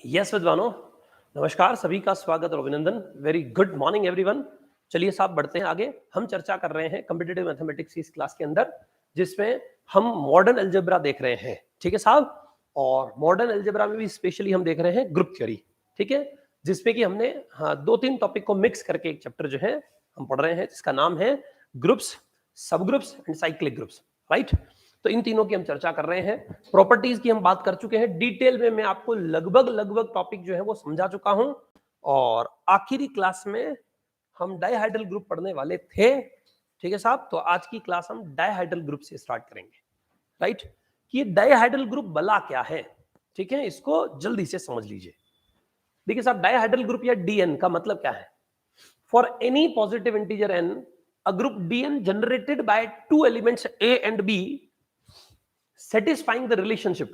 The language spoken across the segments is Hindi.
यस विद्वानों, नमस्कार, सभी का स्वागत और अभिनंदन। Very good morning everyone. चलिए साहब बढ़ते हैं आगे। हम चर्चा कर रहे हैं कॉम्पिटिटिव मैथमेटिक्स की इस क्लास के अंदर, जिसमें हम मॉडर्न अलजेब्रा देख रहे हैं। ठीक है साहब, और मॉडर्न अलजेब्रा में भी स्पेशली हम देख रहे हैं ग्रुप थ्योरी। ठीक है, जिसमें कि हमने दो तीन टॉपिक को मिक्स करके एक चैप्टर जो है हम पढ़ रहे हैं, जिसका नाम है ग्रुप्स, सब groups and cyclic groups. Right, तो इन तीनों की हम चर्चा कर रहे हैं। प्रॉपर्टीज की हम बात कर चुके हैं डिटेल में। मैं आपको लगभग टॉपिक जो है वो समझा चुका हूं, और आखिरी क्लास में हम डाइहाइड्रल ग्रुप पढ़ने वाले थे। ठीक है साहब, तो आज की क्लास हम डाइहाइड्रल ग्रुप से स्टार्ट करेंगे। राइट, कि ये डाइहाइड्रल ग्रुप भला क्या है। ठीक है, इसको जल्दी से समझ लीजिए। देखिए साहब, डाइहाइड्रल ग्रुप या डीएन का मतलब क्या है। For any positive integer N, a group DN generated by two elements A and B satisfying the relationship,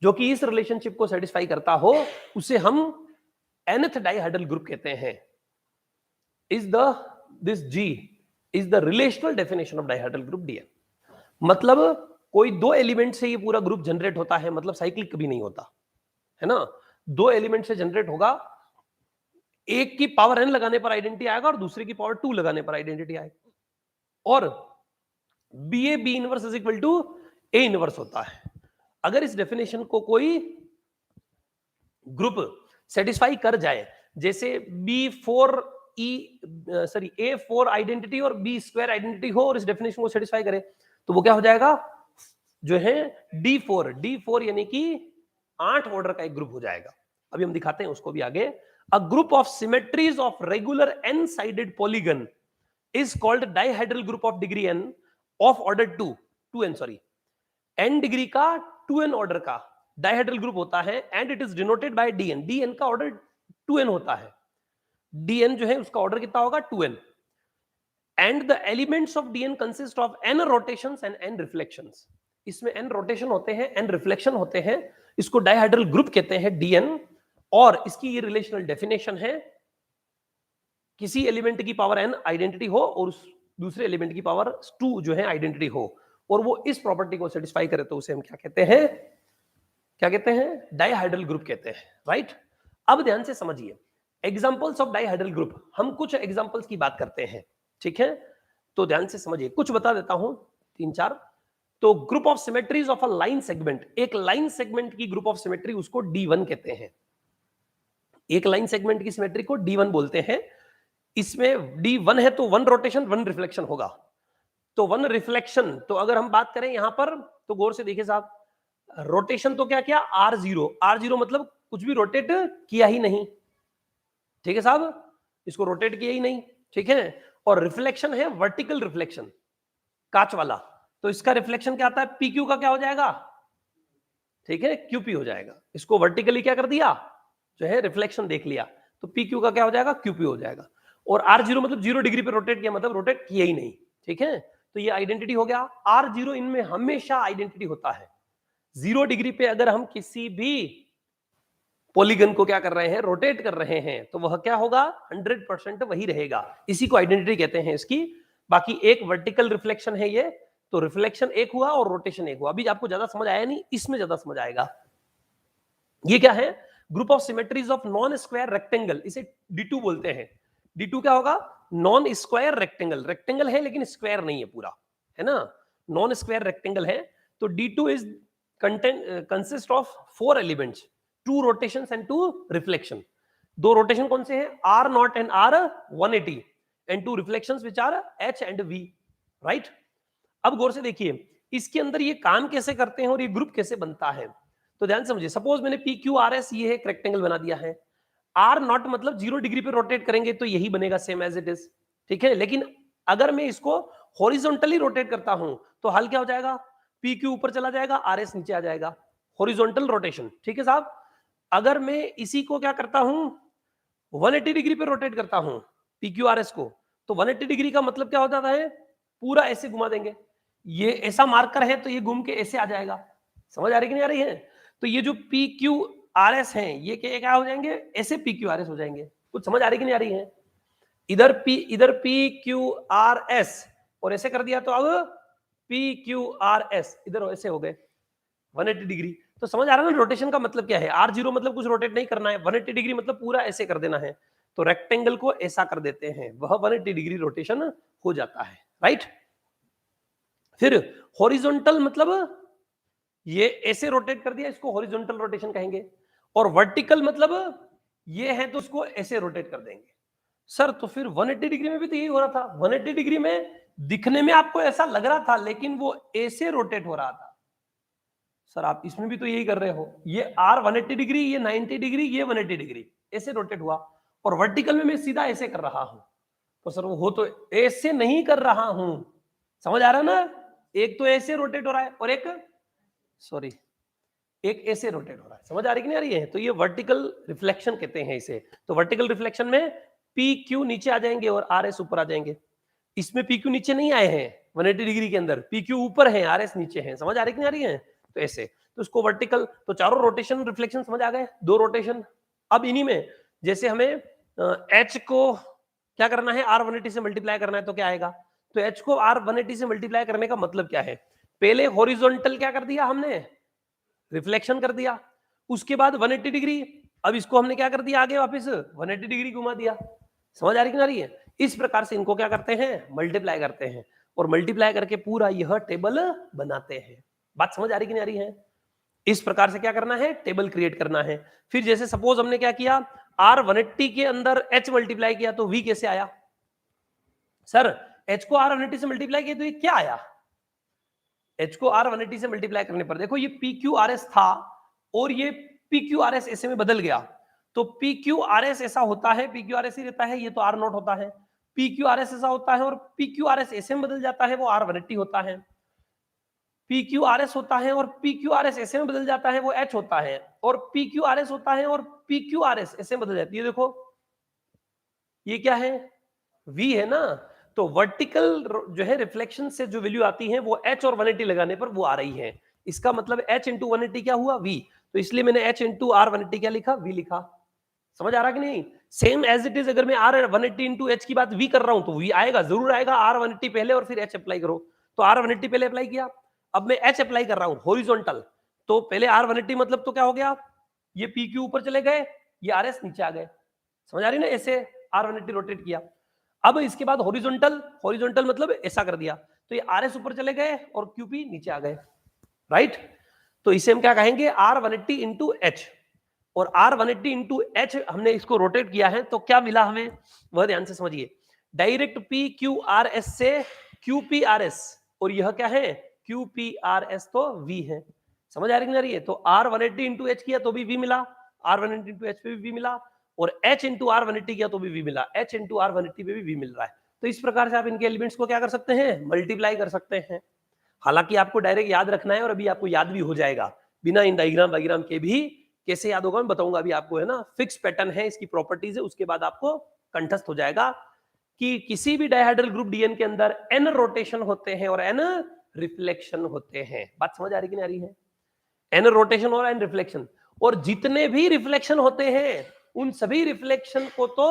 जो कि इस रिलेशनशिप को सेटिस्फाई करता हो, उसे हम nth डाइहाइड्रल ग्रुप कहते हैं। Is the this G is the relational definition of dihedral group DN. मतलब कोई दो एलिमेंट से ये पूरा ग्रुप जनरेट होता है, मतलब साइक्लिक कभी नहीं होता है ना। दो एलिमेंट से जनरेट होगा, एक की पावर n लगाने पर आइडेंटिटी आएगा और दूसरे की पावर 2 लगाने पर आइडेंटिटी आएगा, और B A B inverse is equal to A inverse होता है। अगर इस डेफिनेशन को कोई ग्रुप सेटिस्फाई कर जाए, जैसे A4 आइडेंटिटी और B स्क्वायर आइडेंटिटी हो, और इस डेफिनेशन को सेटिस्फाई करे, तो वो क्या हो जाएगा, जो है D4 यानी कि 8 ऑर्डर का एक ग्रुप हो जाएगा। अभी हम दिखाते हैं उसको भी आगे। A group of symmetries of regular n sided polygon is called dihedral group of degree n of order 2n sorry n degree का 2n ऑर्डर का डाइहाइड्रल ग्रुप होता है, and it is denoted by dn। dn का ऑर्डर 2n होता है। dn जो है उसका ऑर्डर कितना होगा, 2n। And the elements of dn consist of n rotations and n reflections. इसमें n रोटेशन होते हैं, n रिफ्लेक्शन होते हैं। इसको डाइहाइड्रल ग्रुप कहते हैं dn, और इसकी ये रिलेशनल डेफिनेशन है, किसी एलिमेंट की पावर n आइडेंटिटी हो और उस दूसरे एलिमेंट की पावर 2 जो है आइडेंटिटी हो, और वो इस प्रॉपर्टी को सेटिस्फाई करे, तो उसे हम क्या कहते हैं, क्या कहते हैं, डाइहाइड्रल ग्रुप कहते हैं। राइट, अब ध्यान से समझिए एग्जांपल्स ऑफ डाइहाइड्रल ग्रुप। हम कुछ एग्जांपल्स की बात करते हैं, ठीक है, तो ध्यान से समझिए, कुछ बता देता हूं, 3-4। तो group of symmetries of a line segment, एक लाइन सेगमेंट की ग्रुप ऑफ सिमेट्री, उसको D1 कहते हैं। एक लाइन सेगमेंट की सिमेट्री को D1 बोलते हैं। इसमें D1 है तो 1 रोटेशन 1 रिफ्लेक्शन होगा। तो 1 रिफ्लेक्शन, तो अगर हम बात करें यहां पर, तो गौर से देखिए साहब, रोटेशन तो क्या किया, R0 मतलब कुछ भी रोटेट किया ही नहीं। ठीक है साहब, इसको रोटेट किया ही नहीं। ठीक है, और रिफ्लेक्शन है वर्टिकल रिफ्लेक्शन, कांच वाला, तो इसका रिफ्लेक्शन क्या आता है, PQ का क्या हो जाएगा, ठीक है, QP हो जाएगा। इसको वर्टिकली क्या कर दिया, जो है रिफ्लेक्शन देख लिया, तो PQ का क्या हो जाएगा, QP हो जाएगा। और R0 मतलब 0 डिग्री पे रोटेट किया, मतलब रोटेट किया ही नहीं। ठीक है, तो ये आइडेंटिटी हो गया। R0 इनमें हमेशा आइडेंटिटी होता है। 0 डिग्री पे अगर हम किसी भी पॉलीगन को क्या कर रहे हैं, रोटेट कर रहे हैं, तो वह क्या होगा, 100% वही रहेगा। इसी को आइडेंटिटी कहते हैं इसकी। बाकी एक वर्टिकल रिफ्लेक्शन है ये, तो रिफ्लेक्शन एक हुआ और रोटेशन एक हुआ। अभी आपको ज्यादा समझ आया नहीं, इसमें ज्यादा समझ आएगा। ये क्या है, group of symmetries of non square rectangle, इसे D2 बोलते हैं। D2 क्या होगा, नॉन स्क्वायर रेक्टेंगल, रेक्टेंगल है लेकिन स्क्वायर नहीं है पूरा, है ना, नॉन स्क्वायर रेक्टेंगल है। तो D2 is consist of 4 elements, 2 rotations and 2 reflection. 2 rotation कौन से हैं, R0 and R180, and 2 reflections which are H and V। Right, अब गौर से देखिए इसके अंदर ये काम कैसे करते हैं और ये ग्रुप कैसे बनता है, तो ध्यान समझिए। सपोज मैंने PQRS ये एक रेक्टेंगल बना दिया है। R0 मतलब 0 डिग्री पे रोटेट करेंगे तो यही बनेगा, सेम एज इट इज। ठीक है, लेकिन अगर मैं इसको हॉरिजॉन्टली रोटेट करता हूं, तो हाल क्या हो जाएगा, PQ ऊपर चला जाएगा, RS नीचे आ जाएगा, हॉरिजॉन्टल रोटेशन। ठीक है साहब, अगर मैं इसी को क्या करता हूं, 180 डिग्री पे रोटेट करता हूं PQRS को, तो 180 डिग्री का मतलब क्या हो जाता है, पूरा ऐसे घुमा देंगे। ये ऐसा मार्कर है तो ये घूम के ऐसे आ जाएगा। समझ आ रही कि नहीं आ रही है, तो ये जो PQRS हैं ये क्या हो जाएंगे, ऐसे PQRS हो जाएंगे। कुछ समझ आ रही कि नहीं आ रही है, इधर PQRS और ऐसे कर दिया, तो अब PQRS इधर ऐसे हो गए 180 डिग्री। तो समझ आ रहा है ना रोटेशन का मतलब क्या है। R0 मतलब कुछ रोटेट नहीं करना है, 180 डिग्री मतलब पूरा ऐसे कर देना है। तो रेक्टेंगल को ऐसा कर देते हैं, वह 180 डिग्री रोटेशन हो जाता है, राइट। फिर हॉरिजॉन्टल मतलब ये ऐसे रोटेट कर दिया, इसको हॉरिजॉन्टल रोटेशन कहेंगे। और वर्टिकल मतलब ये है तो इसको ऐसे रोटेट कर देंगे। सर तो फिर 180 डिग्री में भी तो यही हो रहा था, 180 डिग्री में दिखने में आपको ऐसा लग रहा था लेकिन वो ऐसे रोटेट हो रहा था। सर आप इसमें भी तो यही कर रहे हो, ये R 180 डिग्री, ये 90 डिग्री, ये 180 डिग्री, ऐसे रोटेट हुआ। और वर्टिकल में मैं सीधा ऐसे कर रहा हूं। तो सर वो हो तो ऐसे नहीं कर रहा हूं, समझ आ रहा है ना। एक तो ऐसे रोटेट हो रहा है और एक सॉरी एक ऐसे रोटेट हो रहा है, समझ आ रही कि नहीं आ रही है। तो ये वर्टिकल रिफ्लेक्शन कहते हैं इसे। तो वर्टिकल रिफ्लेक्शन में पी क्यू नीचे आ जाएंगे और आर एस ऊपर आ जाएंगे। इसमें पी क्यू नीचे नहीं आए हैं 180 डिग्री के अंदर, पी क्यू ऊपर है, आर एस नीचे है, समझ आ रही कि नहीं आ रही है। तो ऐसे तो इसको वर्टिकल, तो चारों रोटेशन रिफ्लेक्शन समझ आ गए, दो रोटेशन। अब इन्हीं में जैसे हमें एच को क्या करना है, आर 180 से मल्टीप्लाई करना है, तो क्या आएगा। तो एच को आर 180 से मल्टीप्लाई करने का मतलब क्या है, पहले हॉरिजॉन्टल क्या कर दिया हमने, रिफ्लेक्शन कर दिया, उसके बाद 180 डिग्री, अब इसको हमने क्या कर दिया आगे वापस 180 डिग्री घुमा दिया, समझ आ रही कि ना रही है। इस प्रकार से इनको क्या करते हैं, मल्टीप्लाई करते हैं, और मल्टीप्लाई करके पूरा यह टेबल बनाते हैं। बात समझ आ रही कि नहीं आ रही है। इस प्रकार से क्या करना है, टेबल क्रिएट करना है। फिर जैसे सपोज हमने क्या किया, R 180 के अंदर H मल्टीप्लाई किया तो V कैसे आया। सर H को R 180 से मल्टीप्लाई किया तो ये क्या आया, H को R 180 से मल्टीप्लाई करने पर देखो ये PQRS था और ये PQRS ऐसे में बदल गया। तो PQRS ऐसा होता है, PQRS ही रहता है, ये तो R0 होता है। PQRS ऐसा होता है और PQRS ऐसे में बदल जाता है, वो R 180 होता है। PQRS होता है और PQRS ऐसे में बदल जाता है, वो H होता है। और PQRS होता है और PQRS ऐसे में बदल जाती है, देखो ये क्या है, V है ना। तो वर्टिकल जो है रिफ्लेक्शन से जो वैल्यू आती है वो H और 180 लगाने पर वो आ रही है। इसका मतलब H इंटू 180 क्या हुआ, V। तो इसलिए मैंने H इंटू R 180 क्या लिखा, V लिखा। समझ आ रहा कि नहीं। सेम एज इट इज, अगर मैं R 180 इंटू H की बात V कर रहा हूं तो V आएगा, जरूर आएगा। R 180 पहले और फिर H अप्लाई करो। तो R 180 पहले अप्लाई किया, अब मैं H अप्लाई कर रहा हूं हॉरिजॉन्टल। तो पहले R 180 मतलब तो क्या हो गया, ये PQ ऊपर चले गए, ये RS नीचे आ गए, समझ आ रही ना। ऐसे R 180 रोटेट किया। अब इसके बाद हॉरिजॉन्टल, हॉरिजॉन्टल मतलब ऐसा कर दिया, तो ये RS ऊपर चले गए और QP नीचे आ गए, राइट। तो इसे हम क्या कहेंगे, R 180 इंटू H। और R 180 इंटू H हमने इसको रोटेट किया है, तो क्या मिला हमें वह ध्यान से समझिए। डायरेक्ट PQRS से QPRS, और यह क्या है QPRS, तो V है। समझ आ रही नहीं आ रही है। तो R 180 इंटू H किया तो भी V मिला, R 180 इंटू H पे भी V मिला, और H इंटू R 180 किया तो भी V मिला, H इंटू R 180 पे भी V मिल रहा है। तो इस प्रकार से आप इनके एलिमेंट्स को क्या कर सकते हैं, मल्टीप्लाई कर सकते हैं। हालांकि आपको डायरेक्ट याद रखना है, और अभी आपको याद भी हो जाएगा बिना इन डायग्राम वाइग्राम के भी। कैसे याद होगा मैं बताऊंगा अभी आपको, है ना। फिक्स पैटर्न है, इसकी प्रॉपर्टीज है, उसके बाद आपको कंठस्थ हो जाएगा कि किसी भी डायहाइड्रल ग्रुप डीएन के अंदर n रोटेशन होते हैं और n रिफ्लेक्शन होते हैं। बात समझ आ रही कि नहीं आ रही है। n रोटेशन और n रिफ्लेक्शन, और जितने भी रिफ्लेक्शन होते हैं उन सभी रिफ्लेक्शन को तो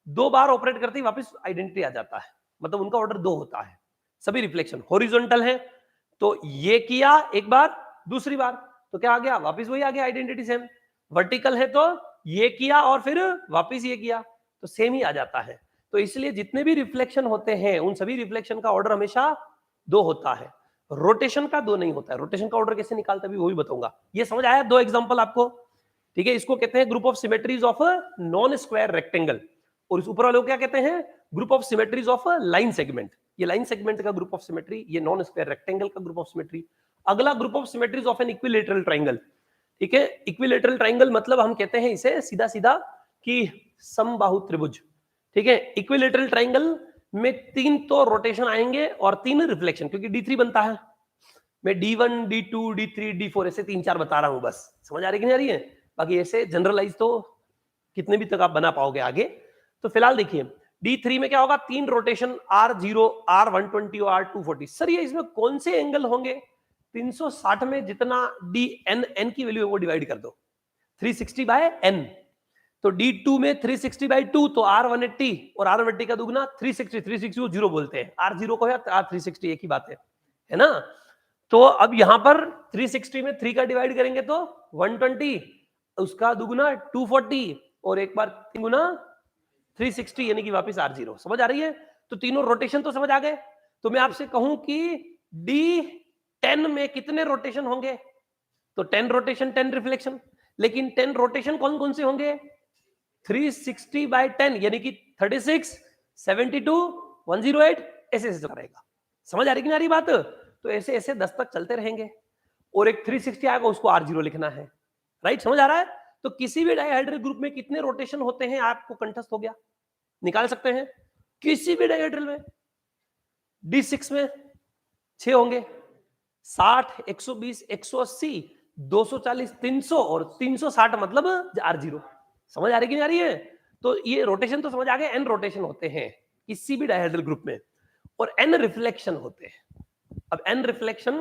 दो बार ऑपरेट करते ही वापस आइडेंटिटी आ जाता है, मतलब उनका ऑर्डर दो होता है। सभी रिफ्लेक्शन हॉरिजॉन्टल है तो ये किया एक बार, दूसरी बार तो क्या आ गया, वापस वही आ गया, आइडेंटिटी सेम। वर्टिकल है तो ये किया और फिर वापस ये किया, तो सेम ही आ जाता है। तो इसलिए जितने भी रिफ्लेक्शन होते हैं उन सभी रिफ्लेक्शन का ऑर्डर हमेशा दो होता है, रोटेशन का दो नहीं होता है। रोटेशन का ऑर्डर कैसे निकालते हैं वो भी बताऊंगा। ये समझ आया, दो एग्जांपल आपको, ठीक है। इसको कहते हैं group of symmetries of non square rectangle, और इस ऊपर वाले को क्या कहते हैं, group of symmetries of line segment. ये लाइन सेगमेंट का ग्रुप ऑफ सिमेट्री, ये नॉन स्क्वायर रेक्टेंगल का ग्रुप ऑफ सिमेट्री। अगला group of symmetries of an equilateral triangle, ठीक है। इक्विलेटरल ट्राइंगल मतलब हम कहते हैं इसे सीधा सीधा कि समबाहु त्रिभुज, ठीक है। इक्विलेटरल ट्राइंगल में तीन तो रोटेशन आएंगे और तीन रिफ्लेक्शन, क्योंकि D3 बनता है। मैं D1 D2 D3 D4 ऐसे तीन चार बता रहा हूं, बस समझ आ रही कि नहीं आ रही है। बाकी ऐसे जनरलाइज तो कितने भी तक आप बना पाओगे आगे। तो फिलहाल देखिए D3 में क्या होगा, तीन रोटेशन R0 R120 और R240। सर ये इसमें कौन से एंगल होंगे, 360 में जितना n की वैल्यू है वो डिवाइड कर दो 360 बाय n। तो D2 में 360 बाय 2, तो R180 और R180 का दुगना 360 को 0 बोलते हैं, R0 को या R360 एक ही बात है ना। तो अब यहां पर 360 में 3 का डिवाइड करेंगे तो 120, उसका दुगुना 240 और एक बार 3 गुना 360 यानी कि वापस R0। समझ आ रही है? तो तीनों रोटेशन तो समझ आ गए। तो मैं आपसे कहूं कि D10 में कितने रोटेशन होंगे? तो 10 रोटेशन 10 रिफ्लेक्शन, लेकिन 10 रोटेशन कौन कौन से होंगे? 360 बाय 10 यानी कि 36, 72, 108, ऐसे ऐसे करेगा। समझ आ रही कि नहीं आ रही बात? तो ऐसे ऐसे 10 तक चलते रहेंगे और एक 360 आएगा, उसको R0 लिखना है। राइट, समझ आ रहा है? तो किसी भी डायहेड्रल ग्रुप में कितने रोटेशन होते हैं आपको कंठस्थ हो गया, निकाल सकते हैं। किसी भी डायहेड्रल में D6 में 6 होंगे, 60, 120, 180, 240, 300 और 360 मतलब R0। समझ आ रही कि नहीं आ रही है? तो ये रोटेशन तो समझ आ गए। n रोटेशन होते हैं किसी भी डायहेड्रल ग्रुप में और n रिफ्लेक्शन होते हैं। अब n रिफ्लेक्शन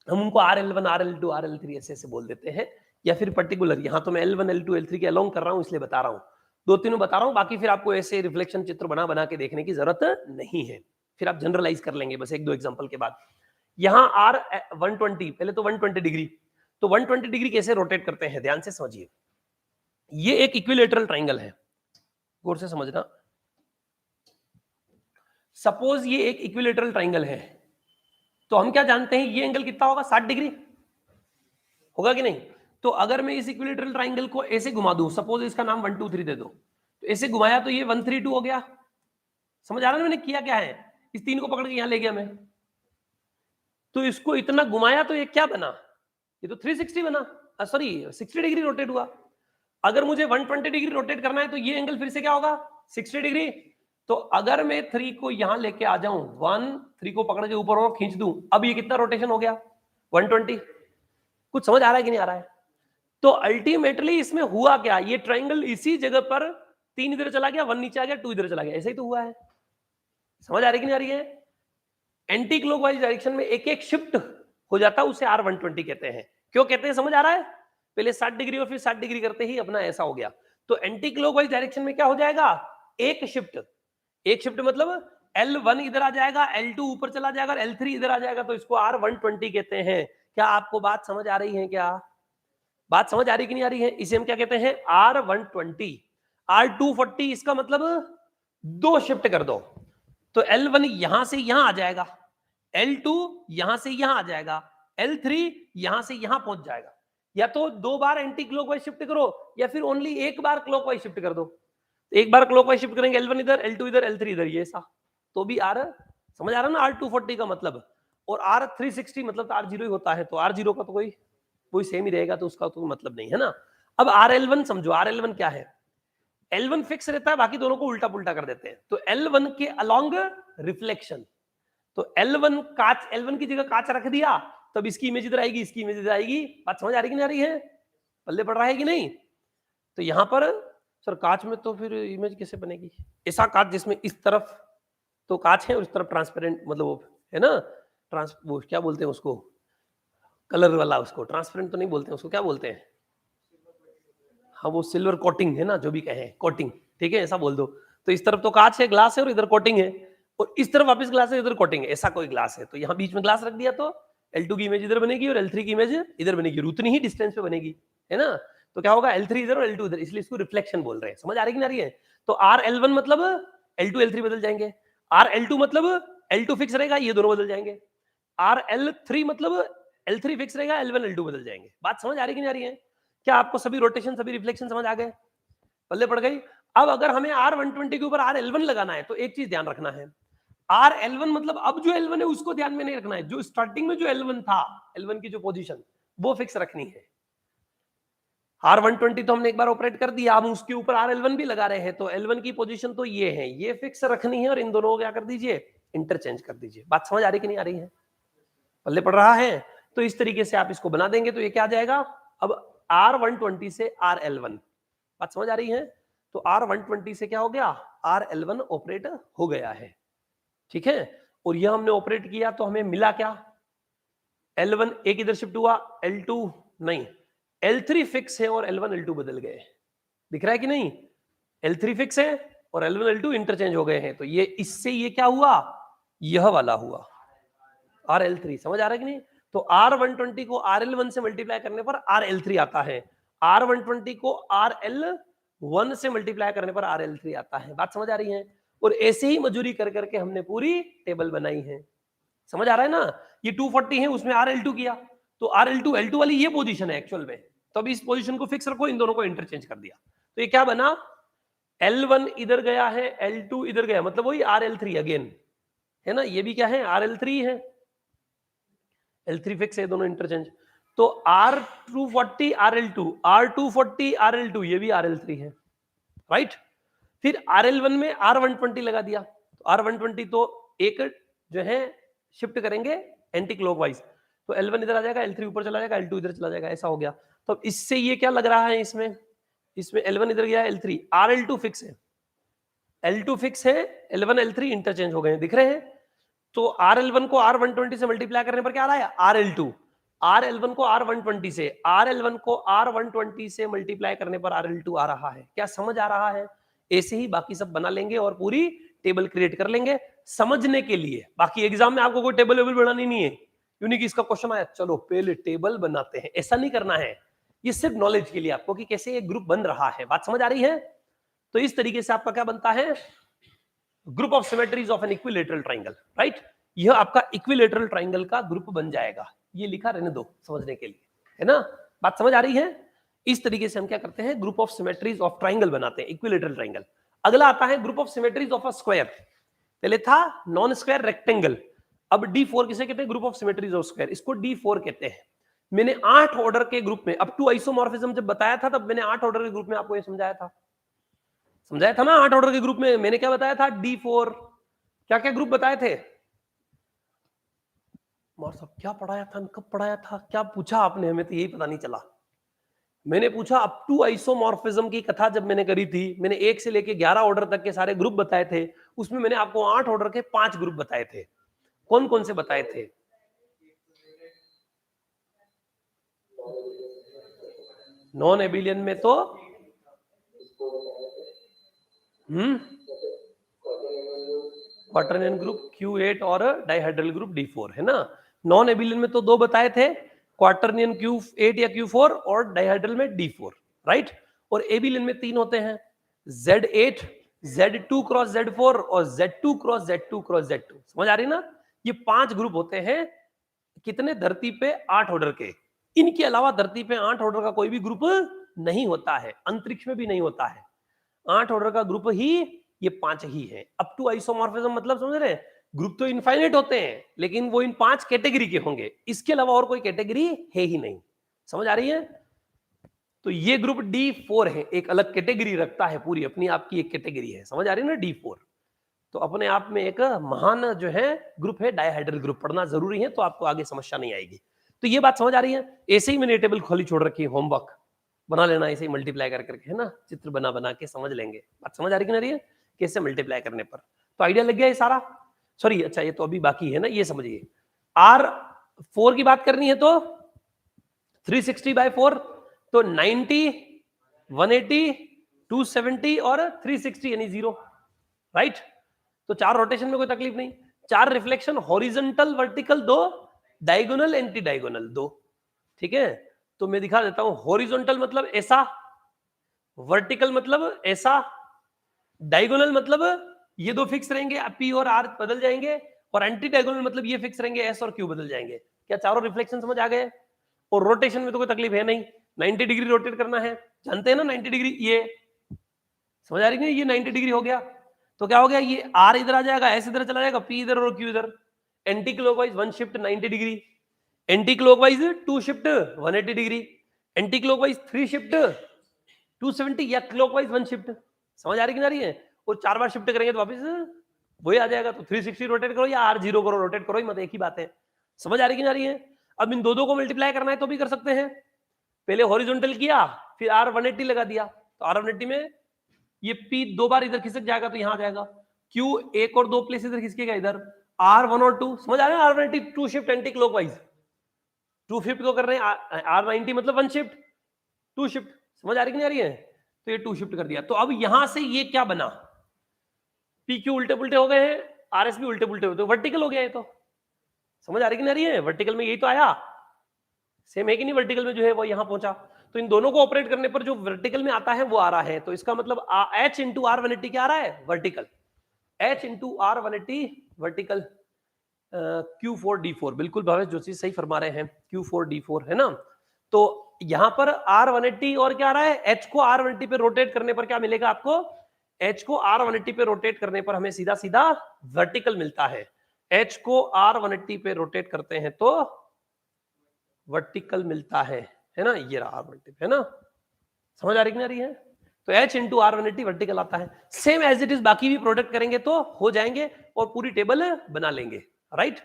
हम उनको RL1, RL2, RL3 ऐसे ऐसे बोल देते हैं, या फिर पर्टिकुलर, यहां तो मैं L1, L2, L3 के अलोंग कर रहा हूं इसलिए बता रहा हूं, दो तीनों बता रहा हूं, बाकी फिर आपको ऐसे रिफ्लेक्शन चित्र बना बना के देखने की जरूरत नहीं है, फिर आप जनरलाइज कर लेंगे बस एक दो एग्जांपल के बाद। यहां R 120, पहले तो 120 डिग्री, तो 120 डिग्री कैसे रोटेट करते हैं ध्यान से समझिए। ये एक इक्विलेटरल ट्राइंगल है, गौर से समझना। सपोज ये एक इक्विलेटरल ट्राइंगल है, तो हम क्या जानते हैं ये एंगल कितना होगा? 60 डिग्री होगा कि नहीं? तो अगर मैं इस इक्विलेटरल ट्राइंगल को ऐसे घुमा दूं, सपोज इसका नाम 1 2 3 दे दो, तो ऐसे घुमाया तो ये 1 3 2 हो गया। समझ आ रहा है मैंने किया क्या है? इस 3 को पकड़ के यहां ले गया मैं, तो इसको इतना घुमाया तो ये क्या बना? ये तो 360 बना, सॉरी 60 डिग्री रोटेट हुआ। अगर मुझे 120 डिग्री रोटेट करना है तो ये एंगल फिर से क्या होगा? 60 डिग्री। तो अगर मैं 3 को यहां लेके आ जाऊं, 1 3 को पकड़ के ऊपर और खींच दूं, अब ये कितना रोटेशन हो गया? 120। कुछ समझ आ रहा है कि नहीं आ रहा है? तो अल्टीमेटली इसमें हुआ क्या? ये ट्राइंगल इसी जगह पर 3 इधर चला गया, 1 नीचे आ गया, 2 इधर चला गया, ऐसे ही तो हुआ है। समझ आ रही कि नहीं आ रही है? एंटी क्लॉकवाइज डायरेक्शन में एक एक शिफ्ट हो जाता है, उसे R120 कहते हैं। क्यों कहते हैं समझ आ रहा है? पहले 60 डिग्री और फिर 60 डिग्री करते ही अपना ऐसा हो गया। तो एंटी क्लॉकवाइज डायरेक्शन में क्या हो जाएगा? एक शिफ्ट। एक शिफ्ट मतलब L1 इधर आ जाएगा, L2 ऊपर चला जाएगा और L3 इधर आ जाएगा, तो इसको R120 कहते हैं। क्या आपको बात समझ आ रही है? क्या बात समझ आ रही कि नहीं आ रही है? इसे हम क्या कहते हैं? R120। R240 इसका मतलब दो शिफ्ट कर दो, तो L1 यहां से यहां आ जाएगा, L2 यहां से यहां आ जाएगा, L3 यहां से यहां पहुंच जाएगा। या तो दो बार एंटी क्लॉकवाइज शिफ्ट करो या फिर ओनली एक बार क्लॉकवाइज शिफ्ट कर दो। एक बार क्लॉकवाइज शिफ्ट करेंगे, L1 इधर, L2 इधर, L3 इधर, ये ऐसा, तो भी R समझ आ रहा है ना? R240 का मतलब, और R360 मतलब तो R0 ही होता है, तो R0 का तो कोई सेम ही रहेगा, तो उसका तो मतलब नहीं है ना। अब RL1 समझो, RL1 क्या है? L1 फिक्स रहता है, बाकी दोनों को उल्टा पुल्टा कर देते हैं। तो L1 के अलोंग रिफ्लेक्शन, तो L1 कांच, L1 की जगह कांच रख दिया, तब इसकी इमेज इधर आएगी, इसकी इमेज इधर आएगी। बात समझ आ रही कि नहीं आ रही है? पल्ले पड़ रहा है कि नहीं? तो यहां पर सर कांच में तो फिर इमेज कैसे बनेगी? ऐसा कांच जिसमें इस तरफ तो कांच है और इस तरफ ट्रांसपेरेंट, मतलब वो है ना, वो क्या बोलते हैं उसको, कलर वाला, उसको ट्रांसपेरेंट तो नहीं बोलते हैं, उसको क्या बोलते हैं? हाँ वो सिल्वर कोटिंग है ना, जो भी कहें कोटिंग, ठीक है, ऐसा बोल दो। तो इस तरफ तो कांच है, ग्लास है, और इधर कोटिंग है, और इस तरफ वापस ग्लास है, इधर कोटिंग है, ऐसा कोई ग्लास है। तो यहाँ बीच में ग्लास रख दिया तो L2 की इमेज इधर बनेगी और L3 की इमेज इधर बनेगी, उतनी ही डिस्टेंस पे बनेगी, है ना? तो क्या होगा? L3 इधर और L2 इधर, इसलिए इसको रिफ्लेक्शन बोल रहे हैं। समझ आ रही कि नहीं आ रही है? तो RL1 मतलब L2 L3 बदल जाएंगे, RL2 मतलब L2 फिक्स रहेगा, ये दोनों बदल जाएंगे, RL3 मतलब L3 फिक्स रहेगा, L1 L2 बदल जाएंगे। बात समझ आ रही कि नहीं आ रही है? क्या आपको सभी रोटेशन, सभी रिफ्लेक्शन समझ आ गए? पल्ले पड़ गई? अब अगर हमें R120 के ऊपर RL1 लगाना है, तो एक चीज ध्यान रखना है, RL1 मतलब अब जो L1 है उसको ध्यान में नहीं रखना है, जो स्टार्टिंग में जो L1 था, L1 की जो पोजीशन वो फिक्स रखनी है। R120 तो हमने एक बार ऑपरेट कर दिया, अब उसके ऊपर RL1 भी लगा रहे हैं, तो L1 की पोजीशन तो ये है, ये फिक्स रखनी है, और इन दोनों को क्या कर दीजिए? इंटरचेंज कर दीजिए। बात समझ आ रही कि नहीं आ रही है? पल्ले पड़ रहा है? तो इस तरीके से आप इसको बना देंगे, तो ये क्या आ जाएगा? अब R120 से RL1, बात समझ आ रही है? तो R120 से क्या हो गया? RL1 ऑपरेट हो गया है, ठीक है। और यह हमने ऑपरेट किया तो हमें मिला क्या? L1 एक इधर शिफ्ट हुआ, L2 नहीं, L3 फिक्स है और L1 L2 बदल गए, दिख रहा है कि नहीं? L3 फिक्स है और L1 L2 इंटरचेंज हो गए हैं, तो ये इससे ये क्या हुआ? यह वाला हुआ RL3 समझ आ रहा है कि नहीं? तो R120 को RL1 से मल्टीप्लाई करने पर RL3 आता है, R120 को RL1 से मल्टीप्लाई करने पर RL3 आता है। बात समझ आ रही है? और ऐसे ही मजूरी कर करके हमने पूरी टेबल बनाई है। समझ आ रहा है ना? ये 240 है, उसमें RL2 किया, तो RL2 L2 वाली ये पोजीशन है एक्चुअल में, तो अभी इस पोजीशन को फिक्स रखो, इन दोनों को इंटरचेंज कर दिया, तो ये क्या बना, L1 इधर गया है, L2 इधर गया, मतलब वही RL3 अगेन है ना, ये भी क्या है RL3 है, L3 फिक्स है, दोनों इंटरचेंज। तो R240 RL2, R240 RL2, ये भी RL3 है, राइट। फिर RL1 में R120 लगा दिया, तो R120 तो एक जो है शिफ्ट करेंगे एंटी क्लॉकवाइज, तो L1 इधर आ जाएगा, L3 ऊपर चला जाएगा, L2 इधर चला जाएगा, ऐसा हो गया। तो इससे ये क्या लग रहा है, इसमें L1 इधर गया, L3, RL2 फिक्स है, L2 फिक्स है, L1 L3 इंटरचेंज हो गए हैं, दिख रहे हैं। तो RL1 को R120 से मल्टीप्लाई करने पर क्या आ रहा है, RL2, RL1 को R120 से, RL1 को R120 से मल्टीप्लाई करने पर RL2 आ रहा है। क्या समझ आ रहा है? ऐसे ही बाकी सब बना लेंगे और पूरी टेबल क्रिएट कर लेंगे समझने के लिए। बाकी एग्जाम में आपको कोई टेबल वेबल बनानी नहीं है, यूनिक इसका क्वेश्चन आया चलो पहले टेबल बनाते हैं, ऐसा नहीं करना है, ये सिर्फ नॉलेज के लिए आपको कि कैसे एक ग्रुप बन रहा है। बात समझ आ रही है? तो इस तरीके से आपका क्या बनता है, group of symmetries of an equilateral triangle, right. यह आपका इक्विलेटरल ट्राइंगल का ग्रुप बन जाएगा, ये लिखा रहने दो समझने के लिए, है ना। बात समझ आ रही है? इस तरीके से हम क्या करते हैं, group of symmetries of triangle बनाते हैं, इक्विलेटरल ट्राइंगल। अगला आता है group of symmetries of a square, पहले था नॉन स्क्वायर रेक्टेंगल, अब D4 किसे कहते हैं, group of symmetries of square, इसको D4 कहते हैं। मैंने 8 ऑर्डर के ग्रुप में, अप टू आइसोमॉर्फिज्म जब बताया था तब मैंने 8 ऑर्डर के ग्रुप में आपको ये समझाया था ना, 8 ऑर्डर के ग्रुप में मैंने क्या बताया था, D4, क्या क्या ग्रुप बताए थे, मार साहब क्या पढ़ाया था, कब पढ़ाया था, क्या पूछा आपने, हमें तो यही पता नहीं चला। मैंने पूछा अप टू आइसोमॉर्फिज्म की कथा जब मैंने करी थी, मैंने 1 से लेके 11 ऑर्डर तक के सारे ग्रुप बताए थे, उसमें मैंने आपको 8 ऑर्डर के 5 ग्रुप बताए थे। कौन कौन से बताए थे? नॉन एबिलियन में तो क्वाटर्नियन ग्रुप Q8 और डाइहाइड्रल ग्रुप D4 है ना। नॉन एबिलियन में तो 2 बताए थे, क्वाटर्नियन Q8 या Q4 और डाइहाइड्रल में D4, राइट। और एबिलियन में 3 होते हैं, Z8, Z2 क्रॉस Z4 और Z2 cross Z2 cross Z2, समझ आ रही ना। ये 5 ग्रुप होते हैं, कितने, धरती पे 8 ऑर्डर के। इनके अलावा धरती पे 8 ऑर्डर का कोई भी ग्रुप नहीं होता है, अंतरिक्ष में भी नहीं होता है। 8 ऑर्डर का ग्रुप ही ये 5 ही है। अप टू आइसोमॉर्फिज्म मतलब समझ रहे हैं, ग्रुप तो इनफाइनाइट होते हैं लेकिन वो इन 5 कैटेगरी के होंगे, इसके अलावा और कोई कैटेगरी है ही नहीं, समझ आ रही है। तो ये ग्रुप D4 है, एक अलग कैटेगरी रखता है, पूरी अपनी आपकी एक कैटेगरी है, समझ आ रही है ना D4। तो अपने आप में एक महान जो है ग्रुप है, डाइहाइड्रल ग्रुप, पढ़ना जरूरी है तो आपको आगे समस्या नहीं आएगी। तो ये बात समझ आ रही है। ऐसे ही मैंने टेबल खोली छोड़ रखी है, होमवर्क बना लेना, ऐसे ही मल्टीप्लाई कर करके, है ना, चित्र बना बना के समझ लेंगे। बात समझ आ रही कि नहीं रही है, कैसे मल्टीप्लाई करने पर, तो आइडिया लग गया ये सारा। सॉरी अच्छा, ये तो अभी बाकी है ना, ये समझिए। R4 की बात करनी है तो 360/4, तो 90, 180, 270 और 360 यानी 0, राइट। तो 4 रोटेशन में कोई तकलीफ नहीं, 4 reflection, horizontal vertical 2, diagonal anti diagonal 2, ठीक है। तो मैं दिखा देता हूं, हॉरिजॉन्टल मतलब ऐसा, वर्टिकल मतलब ऐसा, डायगोनल मतलब ये 2 फिक्स रहेंगे, P और R बदल जाएंगे, और एंटी डायगोनल मतलब ये फिक्स रहेंगे, S और Q बदल जाएंगे। क्या चारों रिफ्लेक्शन समझ आ गए? और रोटेशन में तो कोई तकलीफ है नहीं, 90 डिग्री रोटेट करना है, जानते हैं ना 90 डिग्री, ये समझ आ रही है, ये 90 डिग्री हो गया। तो क्या हो गया, ये R इधर आ जाएगा, S इधर चला जाएगा, P इधर और Q इधर। Anti clockwise 1 shift 90 degree, anti clockwise 2 shift 180 degree, anti clockwise 3 shift 270, या क्लॉकवाइज 1 शिफ्ट, समझ आ रही कि नहीं आ रही है। और 4 बार शिफ्ट करेंगे तो वापस वही आ जाएगा, तो 360 रोटेट करो या R0 करो, रोटेट करो ही मत, एक ही बात है। समझ आ रही कि नहीं आ रही है। अब इन दो को मल्टीप्लाई करना है तो भी कर सकते हैं, पहले हॉरिजॉन्टल किया, फिर R180 लगा दिया, तो R180 में ये P 2 बार इधर खिसक जाएगा तो यहां आ जाएगा, Q 1 और 2 प्लेस इधर खिसकेगा इधर, R1 और 2, समझ आ रहा है। R180 2 shift anti clockwise, 2 shift को कर रहे हैं, R90 मतलब 1 शिफ्ट 2 शिफ्ट, समझ आ रही कि नहीं आ रही है। तो ये 2 शिफ्ट कर दिया, तो अब यहां से ये क्या बना, PQ उल्टे पुल्टे हो गए हैं, RS भी उल्टे पुल्टे हो, तो वर्टिकल हो गया ये तो, समझ आ रही कि नहीं आ रही है? वर्टिकल में यही तो आया, सेम है कि नहीं? वर्टिकल में जो है वो यहां पहुंचा, तो इन दोनों को ऑपरेट करने पर जो वर्टिकल में आता है वो आ रहा है, तो इसका मतलब H इंटू आर 180 क्या आ रहा है? Vertical. H into R 180 vertical, Q4D4, बिल्कुल भावेश जोशी सही फरमा रहे हैं, Q4D4 है ना। तो यहां पर R180 और क्या आ रहा है? H को R180 पे रोटेट करने पर क्या मिलेगा आपको? H को R180 पे रोटेट करने पर हमें सीधा सीधा वर्टिकल मिलता है। H को R180 पे रोटेट करते हैं तो वर्टिकल मिलता है ना, ये रहा R180 है ना। समझ आ रही कि नहीं आ रही है? तो H इंटू R180 वर्टिकल आता है। सेम एज इट इज बाकी भी प्रोडक्ट करेंगे तो हो जाएंगे और पूरी टेबल बना लेंगे, राइट?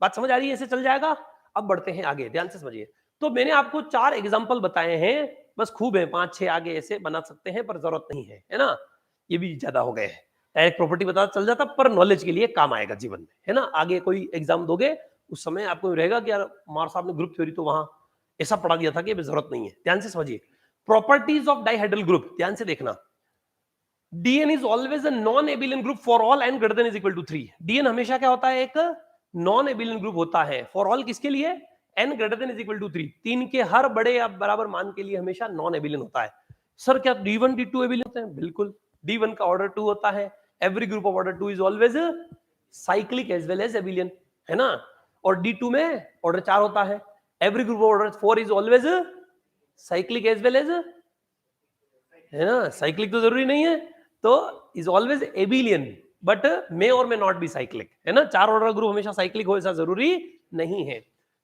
बात समझ आ रही है? ऐसे चल जाएगा। अब बढ़ते हैं आगे, ध्यान से समझिए। तो मैंने आपको 4 एग्जांपल बताए हैं, बस खूब है, 5-6 आगे ऐसे बना सकते हैं पर जरूरत नहीं है ना, ये भी ज्यादा हो गए हैं। डायरेक्ट प्रॉपर्टी पता चल जाता पर नॉलेज के लिए काम आएगा जीवन में, है ना। आगे कोई एग्जाम दोगे उस समय आपको रहेगा कि यार मार साहब ने ग्रुप थ्योरी तो वहां ऐसा पढ़ा दिया था कि जरूरत नहीं है। ध्यान से समझिए प्रॉपर्टीज ऑफ डाइहेड्रल ग्रुप, ध्यान से देखना। Dn is always a non-abelian group for all n greater than is equal to 3. Dn हमेशा क्या होता है? एक नॉन एबिलियन ग्रुप होता है फॉर ऑल, किसके लिए? n greater than is equal to 3, 3 के हर बड़े या बराबर मान के लिए हमेशा नॉन एबिलियन होता है। सर क्या D1 D2 एबिलियन होते हैं? बिल्कुल, D1 का ऑर्डर 2 होता है, every group of order 2 is always cyclic as well as abelian, है ना। और D2 में ऑर्डर 4 होता है, every group of order 4 is always cyclic as well as, है ना। साइक्लिक तो जरूरी नहीं है, तो is always abelian but may और मे नॉट बी साइक्लिक, है ना। 4 ऑर्डर ग्रुप हमेशा साइक्लिक हो ऐसा जरूरी नहीं है।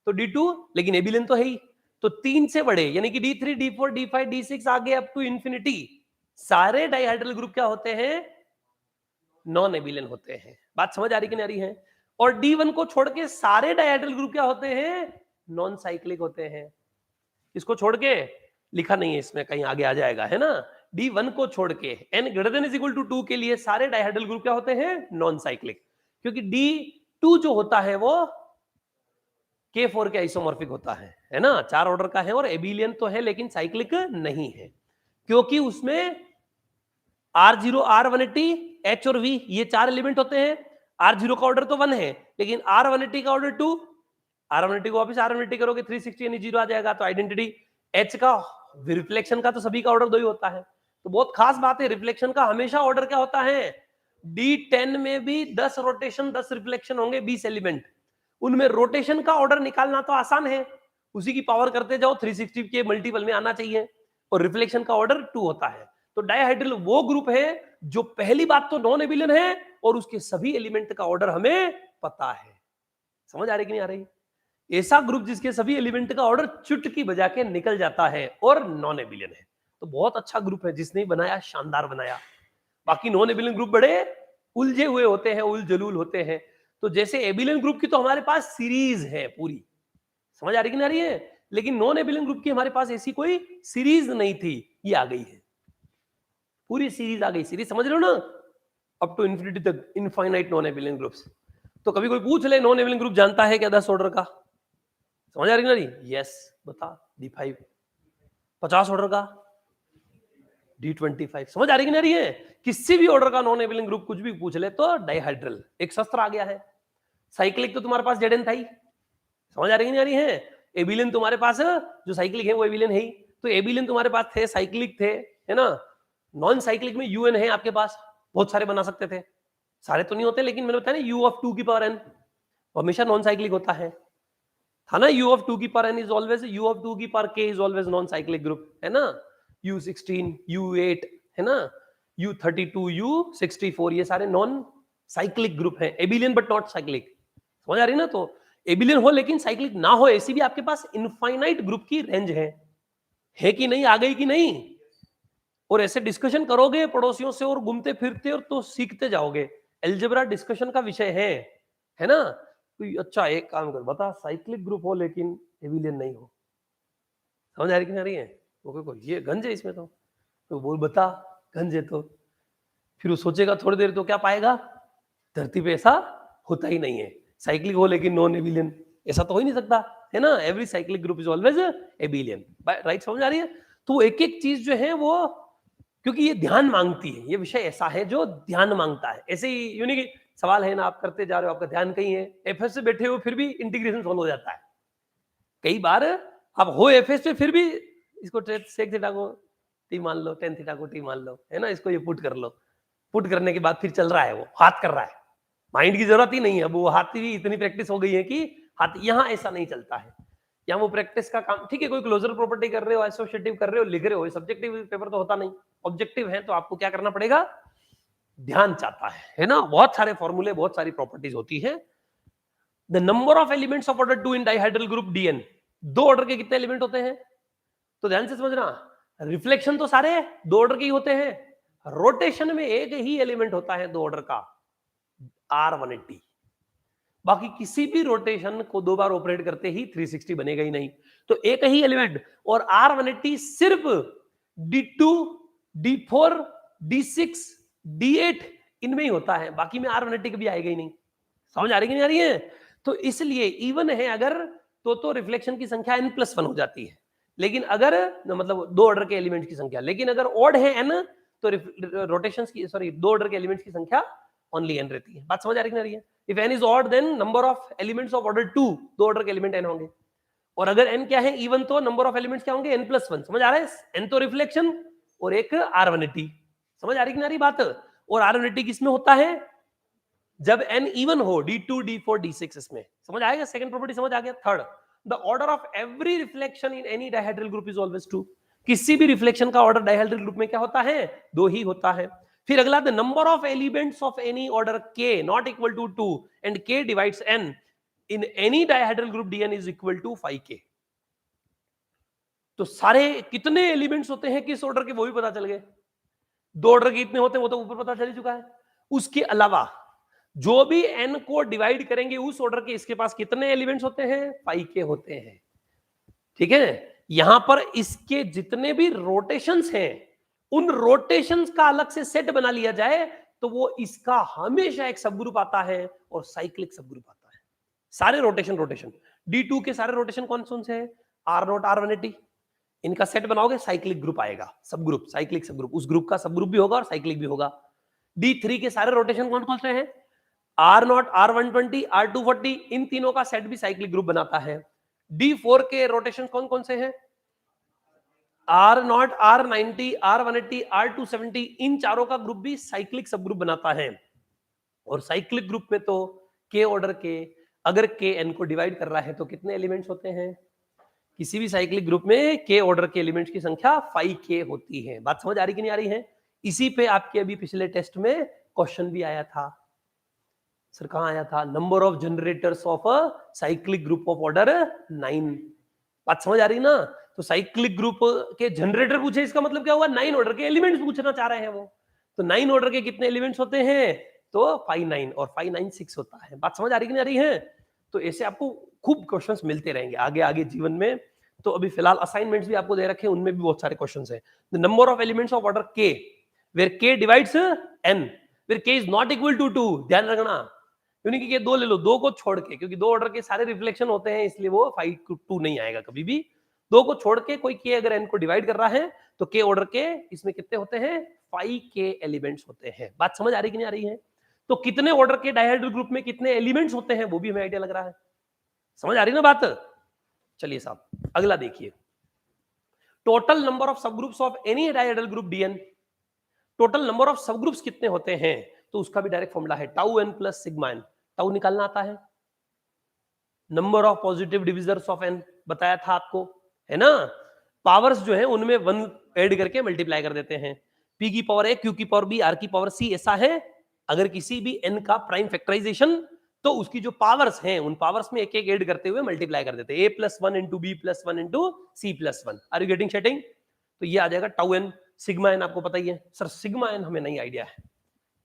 तो D2 लेकिन एबिलियन तो है ही। तो 3 से बड़े यानी कि D3 D4 D5 D6 आगे अप टू इंफिनिटी सारे डाइहाइड्रल ग्रुप क्या होते हैं? नॉन एबिलियन होते हैं। बात समझ आ रही कि नहीं आ रही है? और D1 को छोड़ के सारे डाइहाइड्रल ग्रुप क्या होते हैं? नॉन साइक्लिक होते हैं। इसको छोड़ के लिखा नहीं है इसमें, कहीं आगे आ जाएगा, है ना। D1 को छोड़ के n greater than is equal to 2 के लिए सारे डाइहाइड्रल ग्रुप क्या होते हैं? नॉन साइक्लिक, क्योंकि D2 जो होता है वो K4 के आइसोमॉर्फिक होता है ना। 4 ऑर्डर का है और एबिलियन तो है लेकिन साइक्लिक नहीं है, क्योंकि उसमें R0 R180 H और V ये 4 एलिमेंट होते हैं। R0 का ऑर्डर तो 1 है लेकिन R180 का ऑर्डर 2, R180 को वापस R180 करोगे 360 यानी 0 आ जाएगा। तो आइडेंटिटी H का रिफ्लेक्शन का तो सभी का ऑर्डर 2 ही होता है। तो बहुत खास बात है, रिफ्लेक्शन का हमेशा ऑर्डर क्या होता है? D10 में भी 10 रोटेशन 10 रिफ्लेक्शन होंगे, 20 एलिमेंट। उनमें रोटेशन का ऑर्डर निकालना तो आसान है, उसी की पावर करते जाओ, 360 के मल्टीपल में आना चाहिए। और रिफ्लेक्शन का ऑर्डर 2 होता है। तो डाइहाइड्रल वो ग्रुप है जो पहली बात तो नॉन एबिलियन है और उसके सभी एलिमेंट का ऑर्डर हमें पता है। समझ आ रही कि नहीं आ रही? ऐसा ग्रुप जिसके सभी एलिमेंट का ऑर्डर चुटकी बजा के निकल जाता है और नॉन एबिलियन है, तो बहुत अच्छा ग्रुप है। जिसने बनाया शानदार बनाया। बाकी नॉन एबिलियन ग्रुप बड़े उलझे हुए होते हैं, उलझलूल होते हैं। तो जैसे एबिलियन ग्रुप की तो हमारे पास सीरीज है पूरी, समझ आ रही कि नहीं आ रही है? लेकिन नॉन एबिलियन ग्रुप की हमारे पास ऐसी कोई सीरीज नहीं थी, ये आ गई है, पूरी सीरीज आ गई। सीरीज समझ रहे हो ना, अप टू इंफिनिटी तक इनफाइनाइट नॉन एबिलियन ग्रुप्स। तो कभी कोई पूछ ले नॉन एबिलियन ग्रुप जानता है क्या 10 ऑर्डर का? समझ आ रही ना? रही यस, बता। D5 50 ऑर्डर का, D25 समझ आ रही कि नहीं रही है? किसी भी ऑर्डर का नॉन एबिलियन ग्रुप कुछ भी पूछ ले तो डाइहाइड्रल एक शस्त्र आ गया है। साइक्लिक तो तुम्हारे पास Zn था ही, समझ आ रही कि नहीं आ रही है? एबिलियन तुम्हारे पास जो साइक्लिक है वो एबिलियन है ही। तो एबिलियन तुम्हारे पास थे, साइक्लिक थे, है ना। नॉन साइक्लिक में UN है आपके पास, बहुत सारे बना सकते थे, सारे तो नहीं होते लेकिन मैंने बताया ना U of 2 की पावर n हमेशा नॉन साइक्लिक होता है था ना। U of 2 की power n is always, U of 2 की power k is always non cyclic group, है ना। U16 U8 है ना, U32 U64 ये सारे नॉन साइक्लिक ग्रुप हैं, एबिलियन बट नॉट साइक्लिक। समझ आ रही ना? तो एबिलियन हो लेकिन साइक्लिक ना हो, ऐसी भी आपके पास इनफाइनाइट ग्रुप की रेंज है कि नहीं? आ गई कि नहीं? और ऐसे डिस्कशन करोगे पड़ोसियों से और घूमते फिरते और तो सीखते जाओगे। एल्जेब्रा डिस्कशन का विषय है ना। तो अच्छा एक काम कर, बता साइक्लिक ग्रुप हो लेकिन एबिलियन नहीं हो। समझ आ रही कि नहीं आ रही है? वो ये गंज है इसमें, तो बोल बता गंज है। तो फिर वो सोचेगा थोड़ी देर, तो क्या पाएगा? धरती पे ऐसा होता ही नहीं है, साइक्लिक हो लेकिन नॉन एबिलियन, ऐसा तो हो ही नहीं सकता, है ना। Every cyclic group is always एबिलियन, right? समझ आ रही है? तो एक एक चीज जो है वो, क्योंकि ये ध्यान मांगती है, ये विषय ऐसा है जो ध्यान मांगता है। ऐसे ही यूनिक सवाल है ना, आप करते जा रहे हो, आपका ध्यान कहीं है, एफएस से बैठे हो फिर भी इंटीग्रेशन सॉल्व हो जाता है। कई बार आप हो एफएस पे फिर भी इसको सेक थीटा को टी मान लो, टेन थीटा को टी मान लो, है ना, इसको ये पुट कर लो। पुट करने के बाद फिर चल रहा है, वो हाथ कर रहा है, माइंड की जरूरत ही नहीं है, वो हाथ की भी इतनी प्रैक्टिस हो गई है कि हाथ, यहाँ ऐसा नहीं चलता है, यहाँ वो प्रैक्टिस का काम। ठीक है, कोई क्लोजर प्रॉपर्टी कर रहे हो, एसोसिएटिव कर रहे हो, लिख रहे हो, सब्जेक्टिव पेपर तो होता नहीं, ऑब्जेक्टिव है, तो आपको क्या करना पड़ेगा, ध्यान चाहता है ना, बहुत सारे फॉर्मूले, बहुत सारी प्रॉपर्टीज होती है। The number of elements of order 2 in dihedral group D N, दो ऑर्डर के कितने एलिमेंट होते हैं, तो ध्यान से समझना, रिफ्लेक्शन तो सारे दो ऑर्डर के ही होते हैं, रोटेशन में एक ही एलिमेंट होता है दो ऑर्डर का, R180, बाकी किसी भी रोटेशन को दो बार ऑपरेट करते ही 360 बनेगा ही नहीं, तो एक ही एलिमेंट, और R180 सिर्फ D2, D4, D6, D8 इनमें ही होता है, बाकी में R180 कभी आएगा ही नहीं। समझ आ रही कि नहीं आ रही है? तो इसलिए इवन है अगर तो रिफ्लेक्शन की संख्या n+1 हो जाती है, लेकिन अगर मतलब दो ऑर्डर के एलिमेंट की संख्या, लेकिन अगर ऑड है n तो रोटेशन की, सॉरी, दो ऑर्डर के एलिमेंट्स की संख्या ओनली n रहती है। बात समझ आ रही कि नहीं आ रही है? If n is odd then number of elements of order 2, दो ऑर्डर के एलिमेंट n होंगे, और अगर n क्या है इवन तो नंबर ऑफ एलिमेंट्स क्या होंगे n+1। समझ आ रहा है? n तो रिफ्लेक्शन और एक R180। समझ आ रही कि नहीं आ रही बात? और R180 किसमें होता है, जब n इवन हो, D2, D4, D6 इसमें। समझ आएगा? सेकंड प्रॉपर्टी समझ आ गया। Third, the order of every reflection in any dihedral group is always 2। किसी भी रिफ्लेक्शन का ऑर्डर डायहेड्रल ग्रुप में क्या होता है, दो ही होता है। फिर अगला, the number of elements of any order k not equal to 2 and k divides n in any dihedral group dn is equal to 5k। तो सारे कितने एलिमेंट्स होते हैं किस ऑर्डर के, वो भी पता चल गए। दो ऑर्डर के इतने होते हैं वो तो ऊपर पता चल ही चुका है। उसके अलावा जो भी n को डिवाइड करेंगे उस ऑर्डर के, इसके पास कितने एलिमेंट्स होते हैं, 5k होते हैं। ठीक है, यहां पर इसके जितने भी रोटेशंस हैं उन रोटेशंस का अलग से सेट बना लिया जाए तो वो इसका हमेशा एक सब ग्रुप आता है और साइक्लिक सब ग्रुप आता है। सारे रोटेशन D2 के सारे रोटेशन कौन कौन से हैं, R0, R180, इनका सेट बनाओगे साइक्लिक ग्रुप आएगा, सब ग्रुप, साइक्लिक सब ग्रुप, उस ग्रुप का सब ग्रुप भी होगा और साइक्लिक भी होगा। D3 के सारे रोटेशन कौन कौन से हैं, R0, R120, R240, इन तीनों का सेट भी साइक्लिक ग्रुप बनाता है। D4 के रोटेशन कौन कौन से हैं, R0, R90, R180, R270, इन चारों का ग्रुप भी साइक्लिक सब ग्रुप बनाता है। और साइक्लिक ग्रुप में तो k ऑर्डर के, अगर k n को डिवाइड कर रहा है तो कितने एलिमेंट्स होते हैं, किसी भी साइक्लिक ग्रुप में k ऑर्डर के एलिमेंट्स की संख्या 5k होती है। बात समझ आ रही कि नहीं आ रही है? इसी पे आपके अभी पिछले टेस्ट में क्वेश्चन भी आया था। सर कहां आया था, number of generators of a cyclic group of order 9। बात समझ आ रही ना? तो साइक्लिक ग्रुप के जनरेटर पूछे, इसका मतलब क्या हुआ, 9 ऑर्डर के एलिमेंट्स पूछना चाह रहे हैं वो। तो 9 ऑर्डर के कितने एलिमेंट्स होते हैं, तो 5 9 और 5 9 6 होता है। बात समझ आ रही कि नहीं आ रही है? तो ऐसे आपको खूब क्वेश्चंस मिलते रहेंगे आगे आगे जीवन में। तो अभी फिलहाल असाइनमेंट्स भी आपको दे रखे हैं, उनमें भी बहुत सारे क्वेश्चंस हैं। The number of elements of order k where k divides n where k is not equal to 2। ध्यान रखना, यूनिक के दो ले लो, दो को छोड़ के, क्योंकि दो ऑर्डर के सारे रिफ्लेक्शन होते हैं इसलिए वो 5 2 नहीं आएगा कभी भी। दो को छोड़ के कोई k अगर n को डिवाइड कर रहा है तो k ऑर्डर के इसमें कितने होते हैं, 5k एलिमेंट्स होते हैं। बात समझ आ रही कि नहीं आ रही है? तो कितने ऑर्डर के डायहेड्रल ग्रुप में कितने एलिमेंट्स होते हैं वो भी हमें आइडिया लग रहा है। समझ आ रही ना बात? चलिए साहब अगला देखिए, total number of subgroups of any dihedral group dn। Total number of सब ग्रुप्स कितने होते हैं, तो उसका भी डायरेक्ट फॉर्मूला है tau n plus sigma n। Tau निकालना आता है, number of positive divisors of n बताया था आपको, है ना। पावर्स जो है उनमें 1 ऐड करके मल्टीप्लाई कर देते हैं, p की पावर a, q की पावर b, r की पावर c, ऐसा है। अगर किसी भी n का प्राइम फैक्टराइजेशन तो उसकी जो पावर्स हैं उन पावर्स में एक एक ऐड करते हुए मल्टीप्लाई कर देते हैं, a+1 into b+1 into c+1। Are you getting setting? तो ये आ जाएगा टाउ n। सिग्मा n आपको पता ही है। सर सिग्मा n हमें नहीं आइडिया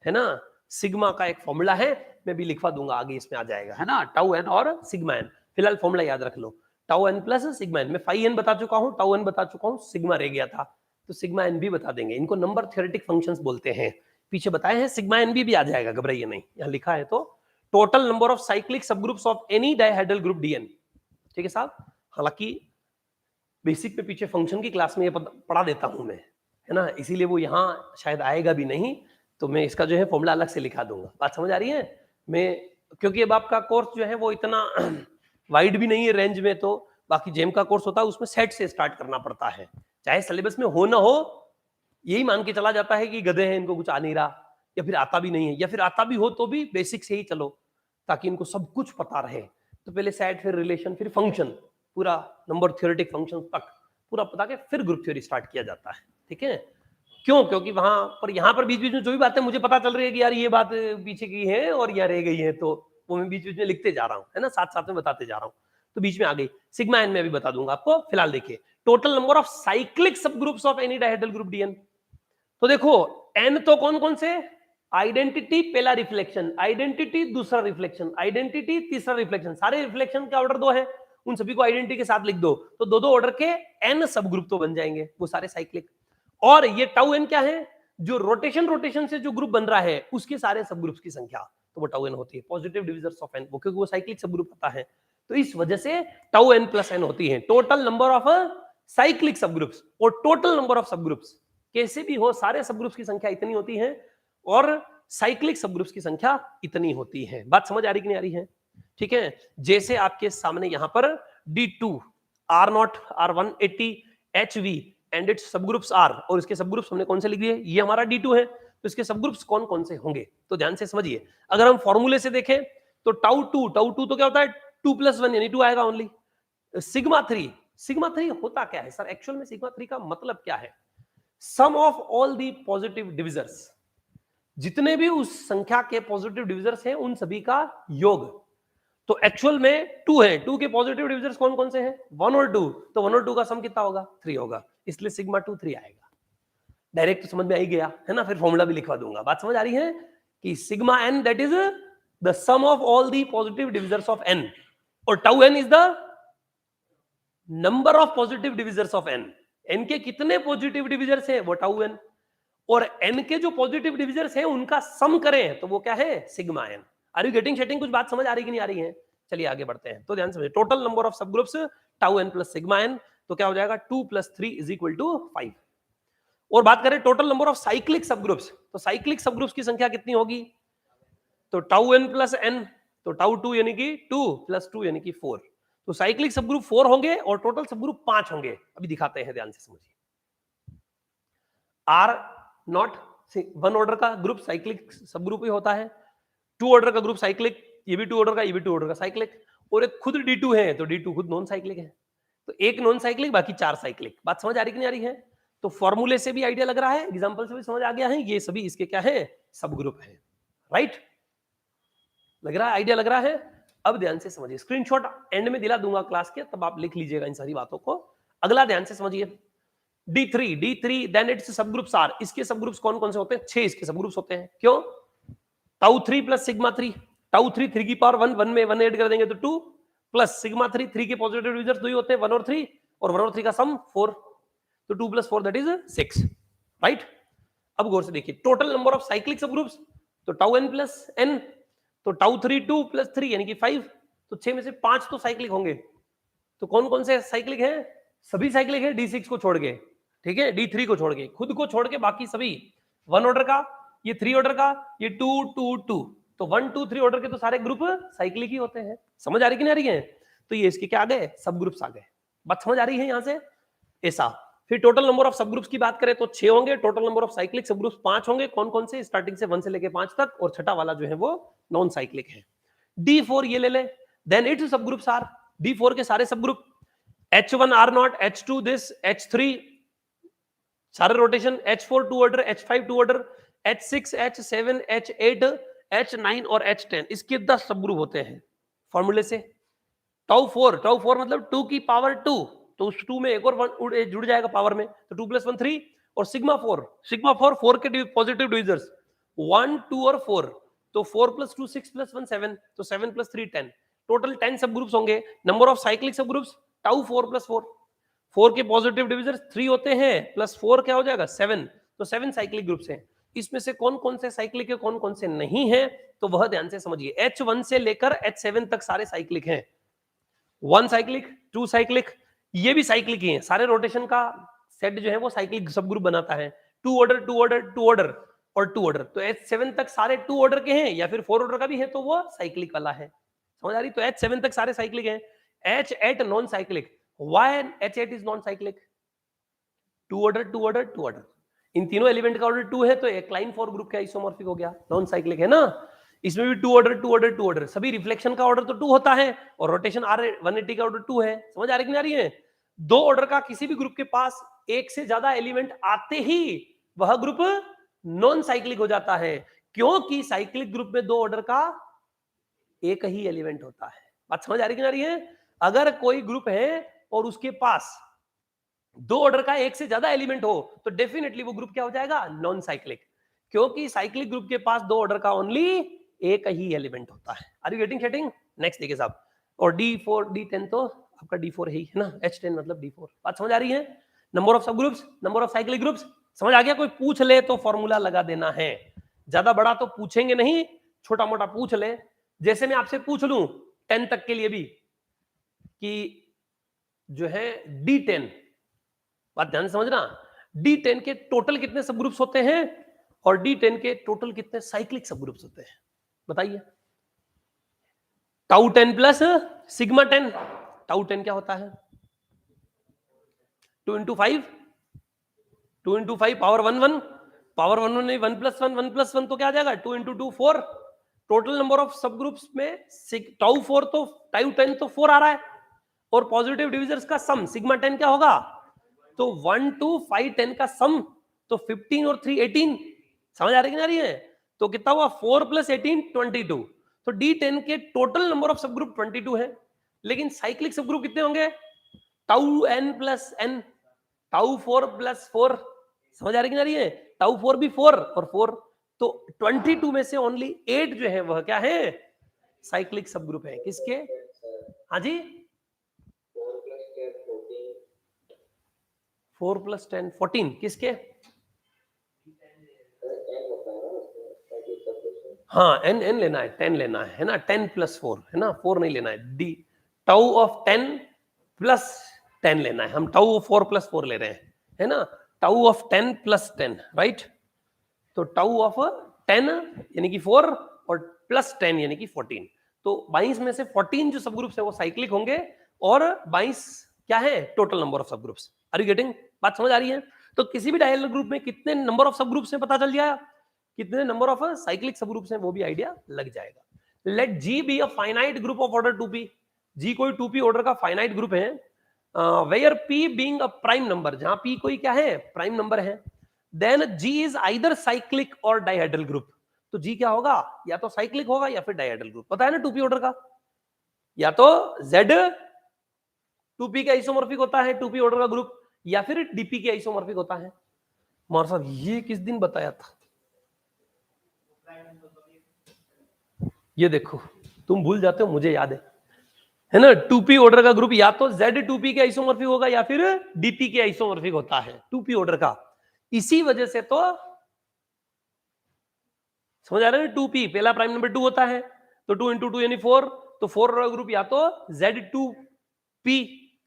है ना। सिग्मा का एक फॉर्मूला है, मैं भी लिखवा दूंगा आगे, इसमें आ जाएगा, है ना, टाउ n और सिग्मा n। फिलहाल फॉर्मूला याद रख लो, tau n plus sigma n। मैं फाई n बता चुका हूं, टाउ n बता चुका हूं, सिग्मा रह गया था, तो सिग्मा n भी बता देंगे। इनको नंबर थ्योरेटिक फंक्शंस बोलते हैं, पीछे बताए हैं। सिग्मा n भी आ जाएगा, घबराइए नहीं, यहाँ लिखा है। तो total number of cyclic subgroups of any dihedral group dn। ठीक है साहब, हालांकि बेसिक पे पीछे फंक्शन की क्लास में ये पढ़ा देता हूं मैं, है ना, इसीलिए वो यहाँ शायद आएगा भी नहीं, तो मैं इसका जो है फॉर्मूला अलग से लिखा दूंगा। बात समझ आ रही है? में, क्योंकि अब आपका कोर्स जो है वो इतना वाइड भी नहीं है रेंज में, तो बाकी जेम का कोर्स होता है उसमें सेट से स्टार्ट करना पड़ता है, चाहे सिलेबस में हो ना हो, यही मान के चला जाता है कि गधे हैं, इनको कुछ आ नहीं रहा, या फिर आता भी नहीं है, या फिर आता भी हो तो भी बेसिक से ही चलो, ताकि इनको सब कुछ पता रहे। तो पहले सेट, फिर रिलेशन, फिर फंक्शन, पूरा नंबर थ्योरेटिक फंक्शन तक पूरा पता के फिर ग्रुप थ्योरी स्टार्ट किया जाता है। ठीक है, क्यों? क्योंकि वहां पर, यहाँ पर बीच बीच में जो भी बातें मुझे पता चल रही है कि यार ये बात पीछे की है और यह रह गई है, तो वो मैं बीच बीच में लिखते जा रहा हूँ, है ना, साथ साथ में बताते जा रहा हूँ, तो बीच में आ गई सिग्मा एन में अभी बता दूंगा आपको। फिलहाल देखिए, total number of cyclic subgroups of any dihedral group D N. तो देखो एन तो कौन कौन से, आइडेंटिटी पहला रिफ्लेक्शन, आइडेंटिटी दूसरा रिफ्लेक्शन, आइडेंटिटी तीसरा रिफ्लेक्शन, सारे रिफ्लेक्शन का ऑर्डर 2 है, उन सभी को आइडेंटिटी के साथ लिख दो, तो दो दो ऑर्डर के एन सब ग्रुप तो बन जाएंगे, वो सारे साइक्लिक। और ये टाउ एन क्या है, जो रोटेशन से जो ग्रुप बन रहा है उसके सारे सब ग्रुप्स की संख्या, तो वो टाउ एन होती है, पॉजिटिव डिविजर्स ऑफ एन, वो क्योंकि वो साइक्लिक सब ग्रुप होता है, तो इस वजह से टाउ एन प्लस एन होती है टोटल नंबर ऑफ साइक्लिक सब ग्रुप्स। और टोटल नंबर ऑफ सब ग्रुप्स कैसे भी हो, सारे सब ग्रुप्स की संख्या इतनी होती है और साइक्लिक सब ग्रुप्स की संख्या इतनी होती है। बात समझ आ रही कि नहीं आ रही है? ठीक है, जैसे आपके सामने यहां पर D2 R0 R180 HV and it's सब ग्रुप्स R, और इसके सब ग्रुप्स हमने कौन से लिख दिए, ये हमारा D2 है, तो इसके सब ग्रुप्स कौन कौन से होंगे, तो ध्यान से समझिए। अगर हम फॉर्मूले से देखें तो टाउ टू तो क्या होता है 2+1 यानी 2 आएगा ओनली। सिग्मा 3 होता क्या है सर, एक्चुअल में सिग्मा 3 का मतलब क्या है, sum of all the positive divisors, जितने भी उस संख्या के पॉजिटिव डिविजर्स हैं उन सभी का योग। तो एक्चुअल में 2 है, 2 के पॉजिटिव डिविजर्स कौन कौन से हैं, 1 और 2, तो 1 और 2 का सम कितना होगा, 3 होगा, इसलिए सिग्मा 2 3 आएगा। डायरेक्ट तो समझ में आ ही गया है ना, फिर फॉर्मूला भी लिखवा दूंगा। बात समझ आ रही है कि sigma n that is the sum of all the positive divisors of n, और tau n is the number of positive divisors of n. N के कितने पॉजिटिव डिविजर्स हैं, वो टाउ एन, और एन के जो पॉजिटिव डिविजर्स हैं उनका सम करें तो वो क्या है, sigma N. Are you getting setting? कुछ बात समझ आ रही कि नहीं आ रही है? चलिए आगे बढ़ते हैं, तो ध्यान समझिए, total number of subgroups tau N plus sigma N, तो क्या हो जाएगा 2 + 3 = 5। और बात करें टोटल नंबर ऑफ साइक्लिक सब ग्रुप्स, तो साइक्लिक सब ग्रुप्स की संख्या कितनी होगी, तो टाउ एन प्लस एन, तो टाउ 2 यानी कि 2 + 2 यानी कि 4, तो साइक्लिक सब ग्रुप 4 होंगे और टोटल सब ग्रुप 5 होंगे। अभी दिखाते हैं, ध्यान से समझिए। आर नॉट 1 ऑर्डर का ग्रुप साइक्लिक सब ग्रुप ही होता है, 2 ऑर्डर का ग्रुप साइक्लिक, ये भी 2 ऑर्डर का, ये भी 2 ऑर्डर का साइक्लिक, और एक खुद D2 है, तो D2 खुद नॉन साइक्लिक है, तो एक नॉन साइक्लिक बाकी 4 साइक्लिक। बात समझ आ रही कि नहीं आ रही है? तो फॉर्मूले से भी आइडिया लग रहा है, एग्जांपल से भी समझ आ गया है, ये सभी इसके क्या है, सब ग्रुप है, राइट? लग रहा है, आइडिया लग रहा है? अब ध्यान से समझिए, स्क्रीनशॉट एंड में दिला दूंगा क्लास के, तब आप लिख लीजिएगा इन सारी बातों को। अगला ध्यान से समझिए, D3 देन इट्स सब ग्रुप्स आर, इसके सब ग्रुप्स कौन कौन से होते हैं, 6 इसके सब ग्रुप्स होते हैं। क्यों? टाउ 3 प्लस सिग्मा 3, टाउ 3 3 की पावर 1 में 1 ऐड कर देंगे तो 2, प्लस सिग्मा 3 के पॉजिटिव डिविजर्स 2 ही होते हैं, 1 और 3, और 1 और 3 का सम 4, तो 2 + 4 दैट इज 6, राइट? अब गौर से देखिए, टोटल नंबर ऑफ साइक्लिक सब ग्रुप्स, तो टाउ एन प्लस एन, तो टाउ 3 2 + 3 यानी कि 5, तो 6 में से 5 तो साइक्लिक होंगे, तो कौन कौन से साइक्लिक हैं, सभी साइक्लिक है D6 को छोड़ के, ठीक है, D3 को छोड़ के, खुद को छोड़ के बाकी सभी 1 ऑर्डर का, ये 3 ऑर्डर का, ये 2 2 2, तो 1 2 3 ऑर्डर के तो सारे ग्रुप साइक्लिक ही होते हैं। समझ आ रही कि नहीं आ रही है? तो ये इसके क्या आ गए, सब ग्रुप्स आ गए। बात समझ आ रही है यहां से? ऐसा। फिर टोटल नंबर ऑफ सब ग्रुप्स की बात करें तो 6 होंगे, टोटल नंबर ऑफ साइक्लिक सब ग्रुप्स 5 होंगे, कौन कौन से, स्टार्टिंग से 1 से लेके 5 तक, और छठा वाला जो है वो नॉन साइक्लिक है। D4 ये ले ले, देन इट्स सब ग्रुप्स आर, D4 के सारे सब group, H1 R0 H2 this, H3 सारे rotation, H4 2 order, H5 2 order, H6 H7 H8 H9 और H10, इसके 10 सब ग्रुप होते हैं फॉर्मूले से। टाउ 4 मतलब 2 की पावर 2, तो उस 2 में एक और 1 जुड़ जाएगा पावर में, तो 2 + 1 3, और सिग्मा 4 के पॉजिटिव डिविजर्स 1 2 और 4, तो 4 + 2 6 + 1 7, तो 7 + 3 10, टोटल 10 सब ग्रुप्स होंगे। Number of cyclic subgroups, tau 4 + 4 के पॉजिटिव डिविजर्स 3 होते हैं, प्लस 4 क्या हो जाएगा 7, तो 7 साइक्लिक ग्रुप्स हैं। इसमें से कौन कौन से साइक्लिक है, कौन कौन से नहीं है, तो वह ध्यान से समझिए। H1 से लेकर H7 तक सारे साइक्लिक हैं, 1 साइक्लिक 2 साइक्लिक, ये भी साइक्लिक ही है, सारे रोटेशन का सेट जो है वो साइक्लिक सब ग्रुप बनाता है। 2 ऑर्डर 2 ऑर्डर 2 ऑर्डर, और 2 ऑर्डर, तो H7 तक सारे 2 ऑर्डर के हैं या फिर 4 ऑर्डर का भी है तो वो साइक्लिक वाला है। समझ आ रही? तो H7 तक सारे साइक्लिक हैं। H8 non cyclic. Why H8 is non cyclic? 2 order 2 order 2 order, इन तीनों एलिमेंट का ऑर्डर 2 है तो एक्लाइन 4 ग्रुप का आइसोमॉर्फिक हो गया, नॉन साइक्लिक है ना। इसमें भी 2 ऑर्डर 2 ऑर्डर 2 ऑर्डर, सभी रिफ्लेक्शन का ऑर्डर तो 2 होता है और रोटेशन R180 का ऑर्डर 2 है। समझ आ रही कि नहीं आ रही है? 2 ऑर्डर का किसी भी ग्रुप के पास एक से ज्यादा एलिमेंट आते ही वह ग्रुप नॉन साइक्लिक हो जाता है, क्योंकि साइक्लिक ग्रुप में 2 ऑर्डर का एक ही एलिमेंट होता है। बात समझ आ रही कि नहीं आ रही है? अगर कोई ग्रुप है और उसके पास 2 ऑर्डर का एक से ज्यादा एलिमेंट हो तो डेफिनेटली वो ग्रुप क्या हो जाएगा? नॉन साइक्लिक, क्योंकि साइक्लिक ग्रुप के पास 2 ऑर्डर का ओनली एक ही एलिमेंट होता है। Are you getting setting? Next देखिए साहब, और D4 D10 तो आपका D4 है ही है ना, H10 मतलब D4। बात समझ आ रही है? नंबर ऑफ सब groups, number of cyclic groups समझ आ गया? कोई पूछ ले तो फॉर्मूला लगा देना है, ज्यादा बड़ा तो पूछेंगे नहीं, छोटा मोटा पूछ ले। जैसे मैं आपसे पूछ लूं 10 तक के लिए भी कि जो है D10, बात ध्यान से समझना, D10 के टोटल कितने सब ग्रुप्स होते हैं और D10 के टोटल कितने साइक्लिक सब ग्रुप्स होते हैं? बताइए। टाउ 10 प्लस सिग्मा 10, टाउ 10 क्या होता है? 2 इंटू 5, 2 इंटू 5 पावर 1 1, पावर 1 1 नहीं, 1 प्लस 1, 1 प्लस 1 तो क्या आ जाएगा? 2 इंटू 2 4। टोटल नंबर ऑफ सब ग्रुप्स में टाउ 4 तो टाउ 10 तो 4 आ रहा है, और पॉजिटिव डिविजर्स का सम सिग्मा 10 क्या होगा? तो 1 2 5 10 का सम, तो 15 और 3 18। समझ आ रही कि नहीं आ रही है? तो कितना हुआ? 4 प्लस 18 22। तो D10 के टोटल नंबर ऑफ सब ग्रुप 22 है, लेकिन साइक्लिक सब ग्रुप कितने होंगे? Tau n plus n, tau 4 plus 4। समझ आ रही कि नहीं आ रही है? टाउ 4 भी 4 और 4, तो 22 में से ओनली 8 जो है वह क्या है? साइक्लिक सब ग्रुप है। किसके? हाँ जी, 4 प्लस 10 14 किसके? हाँ n n लेना है, 10 लेना है ना, 10 प्लस 4 है ना, 4 नहीं लेना है। डी टाउ ऑफ 10 प्लस 10 लेना है, हम टाउ ऑफ 4 प्लस 4 ले रहे हैं, है ना। Tau of 10 plus 10, right. तो टाउ ऑफ 10 यानी कि 4 और प्लस 10 यानी कि 14। तो 22 में से 14 जो सब ग्रुप्स है वो साइक्लिक होंगे, और 22 क्या है? Total number of subgroups. Are you getting? बात समझ आ रही है? तो किसी भी डायगोनल ग्रुप में कितने नंबर ऑफ सब ग्रुप्स है पता चल जाएगा, कितने number of cyclic subgroups हैं वो भी आइडिया लग जाएगा। Let G be a finite group of order 2p। G कोई 2p ऑर्डर का फाइनाइट ग्रुप है, where P being a prime number, जहां P कोई क्या है? प्राइम नंबर है। Then G is either cyclic और डाइहेड्रल ग्रुप। तो G क्या होगा? या तो साइक्लिक होगा या फिर डाइहेड्रल ग्रुप। पता है ना 2p ऑर्डर का, या तो Z 2p के आइसोमॉर्फिक होता है 2p ऑर्डर का ग्रुप, या फिर dp के आइसोमॉर्फिक होता है। मार साहब ये किस दिन बताया था? ये देखो, तुम भूल जाते हो, मुझे याद है ना। 2p ऑर्डर का ग्रुप या तो Z 2p के आइसोमॉर्फिक होगा या फिर dp के आइसोमॉर्फिक होता है 2p ऑर्डर का। इसी वजह से तो समझ आ रहा है, 2p पहला प्राइम नंबर 2 होता है, तो 2 इंटू 2 यानी 4, तो 4 ऑर्डर ग्रुप या तो Z2p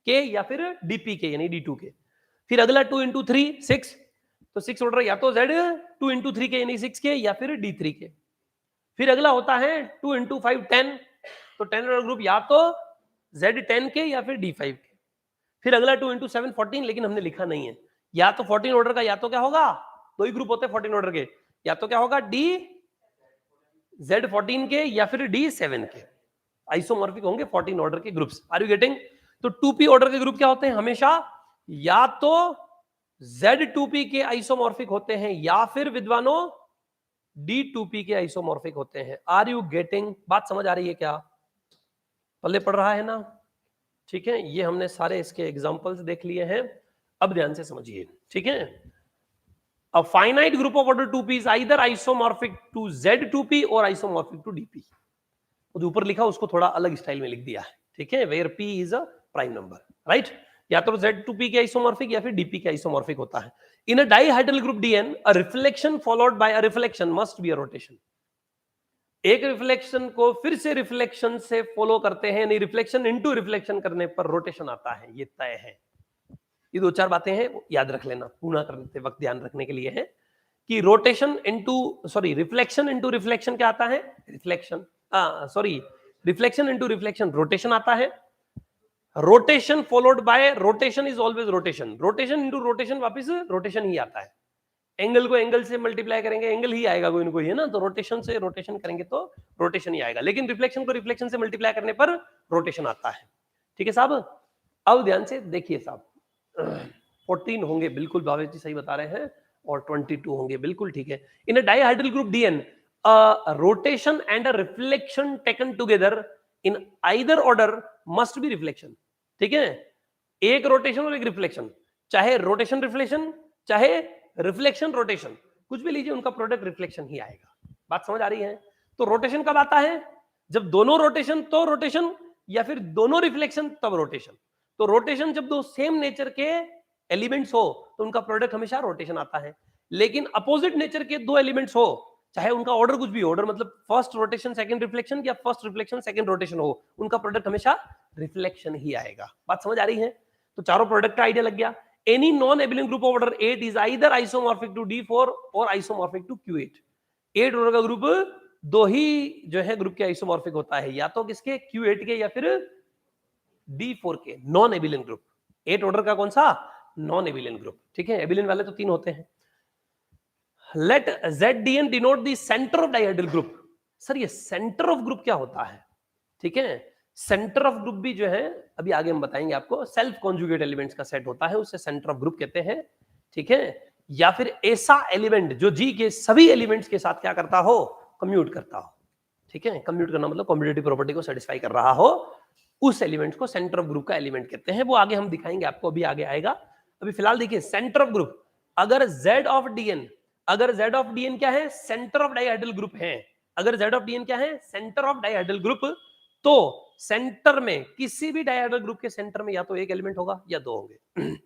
के या फिर dp के यानी d2 के। फिर अगला 2 इंटू 3 6, तो 6 ऑर्डर या तो Z 2 इंटू 3 के यानी 6 के या फिर d3 के। फिर अगला होता है 2 इंटू 5 10, तो 10 ऑर्डर ग्रुप या तो Z10 के या फिर D5 के। फिर अगला 2 इंटू 7 14, लेकिन हमने लिखा नहीं है, या तो 14 ऑर्डर का या तो क्या होगा? दो ही ग्रुप होते हैं 14 ऑर्डर के, या तो क्या होगा? D Z14 के या फिर D7 के। आइसोमॉर्फिक होंगे 14 ऑर्डर के ग्रुप्स। Are you getting? तो 2p ऑर्डर के ग्रुप क्या होते हैं? हमेशा या तो Z2p के आइसोमॉर्फिक होते हैं या फिर विद्वानों D2p के आइसोमॉर्फिक होते हैं। Are you getting? बात समझ आ रही है क्या? पल्ले पड़ रहा है ना? ठीक है, ये हमने सारे इसके एग्जांपल्स देख लिए हैं, अब ध्यान से समझिए। ठीक है, a finite group of order 2p is either isomorphic to Z2p or isomorphic to dp। तो ऊपर लिखा उसको थोड़ा अलग स्टाइल में लिख दिया है। ठीक है, where p is a prime number, right. या तो Z2p के आइसोमॉर्फिक या फिर dp के आइसोमॉर्फिक होता है। In a dihedral group Dn, a reflection followed by a reflection must be a rotation। एक रिफ्लेक्शन को फिर से रिफ्लेक्शन से फॉलो करते हैं, नहीं रिफ्लेक्शन इनटू रिफ्लेक्शन करने पर रोटेशन आता है, ये तय है। ये दो चार बातें हैं, याद रख लेना, पूर्ण करते वक्त ध्यान रखने के लिए है कि rotation into sorry reflection into reflection क्या आता है, reflection sorry reflection into reflection rotation आता है, rotation followed by rotation is always rotation, rotation into rotation वापस रोटेशन ही आता है, एंगल को एंगल से मल्टीप्लाई करेंगे एंगल ही आएगा कोई ना कोई, है ना, तो रोटेशन से रोटेशन करेंगे तो रोटेशन ही आएगा, लेकिन रिफ्लेक्शन को रिफ्लेक्शन से मल्टीप्लाई करने पर रोटेशन आता है। ठीक है साहब, अब ध्यान से देखिए साहब, 14 होंगे बिल्कुल, भावेश जी सही बता रहे हैं, और 22 होंगे बिल्कुल ठीक है। In a dihedral group D N rotation and a reflection taken together in either order must be reflection. ठीक है, एक रोटेशन और एक रिफ्लेक्शन, चाहे रोटेशन रिफ्लेक्शन चाहे रिफ्लेक्शन रोटेशन, कुछ भी लीजिए उनका प्रोडक्ट रिफ्लेक्शन ही आएगा। बात समझ आ रही है? तो रोटेशन कब आता है, जब दोनों रोटेशन तो रोटेशन, या फिर दोनों रिफ्लेक्शन तब रोटेशन। तो रोटेशन जब दो सेम नेचर के एलिमेंट्स हो तो उनका प्रोडक्ट हमेशा रोटेशन आता है, लेकिन अपोजिट नेचर के दो एलिमेंट्स हो, चाहे उनका ऑर्डर कुछ भी हो, ऑर्डर मतलब फर्स्ट रोटेशन सेकंड रिफ्लेक्शन या फर्स्ट रिफ्लेक्शन सेकंड रोटेशन हो, उनका प्रोडक्ट हमेशा रिफ्लेक्शन ही आएगा। बात समझ आ रही है? तो चारों प्रोडक्ट का आइडिया लग गया। Any non-abelian group of order 8 is either isomorphic to D4 or isomorphic to Q8। 8 order का ग्रुप दो ही जो है ग्रुप के आइसोमॉर्फिक होता है, या तो किसके, Q8 के या फिर D4 के, नॉन एबिलियन ग्रुप। 8 ऑर्डर का कौन सा, नॉन एबिलियन ग्रुप। ठीक है, एबिलियन वाले तो 3 होते हैं। Let ZDN denote the centre of dihedral group. Sir ये सेंटर ऑफ ग्रुप क्या होता है? ठीक है, सेंटर ऑफ ग्रुप भी जो है अभी आगे हम बताएंगे आपको, सेल्फ कॉन्जुगेट एलिमेंट्स का सेट होता है, उसे सेंटर ऑफ ग्रुप कहते हैं। ठीक है, या फिर ऐसा एलिमेंट जो जी के सभी एलिमेंट्स के साथ क्या करता हो, कम्यूट करता हो। ठीक है, कम्यूट करना मतलब कम्यूटेटिव प्रॉपर्टी को सेटिस्फाई कर रहा हो, उस एलिमेंट को सेंटर ऑफ ग्रुप का एलिमेंट कहते हैं। वो आगे हम दिखाएंगे आपको, अभी आगे आएगा। अभी फिलहाल देखिए सेंटर ऑफ ग्रुप, अगर Z ऑफ DN, अगर Z ऑफ DN क्या है, सेंटर ऑफ डाइहेड्रल ग्रुप है, अगर Z ऑफ DN क्या है, सेंटर ऑफ डाइहेड्रल ग्रुप, तो सेंटर में किसी भी डायहेड्रल ग्रुप के सेंटर में या तो एक एलिमेंट होगा या दो होंगे।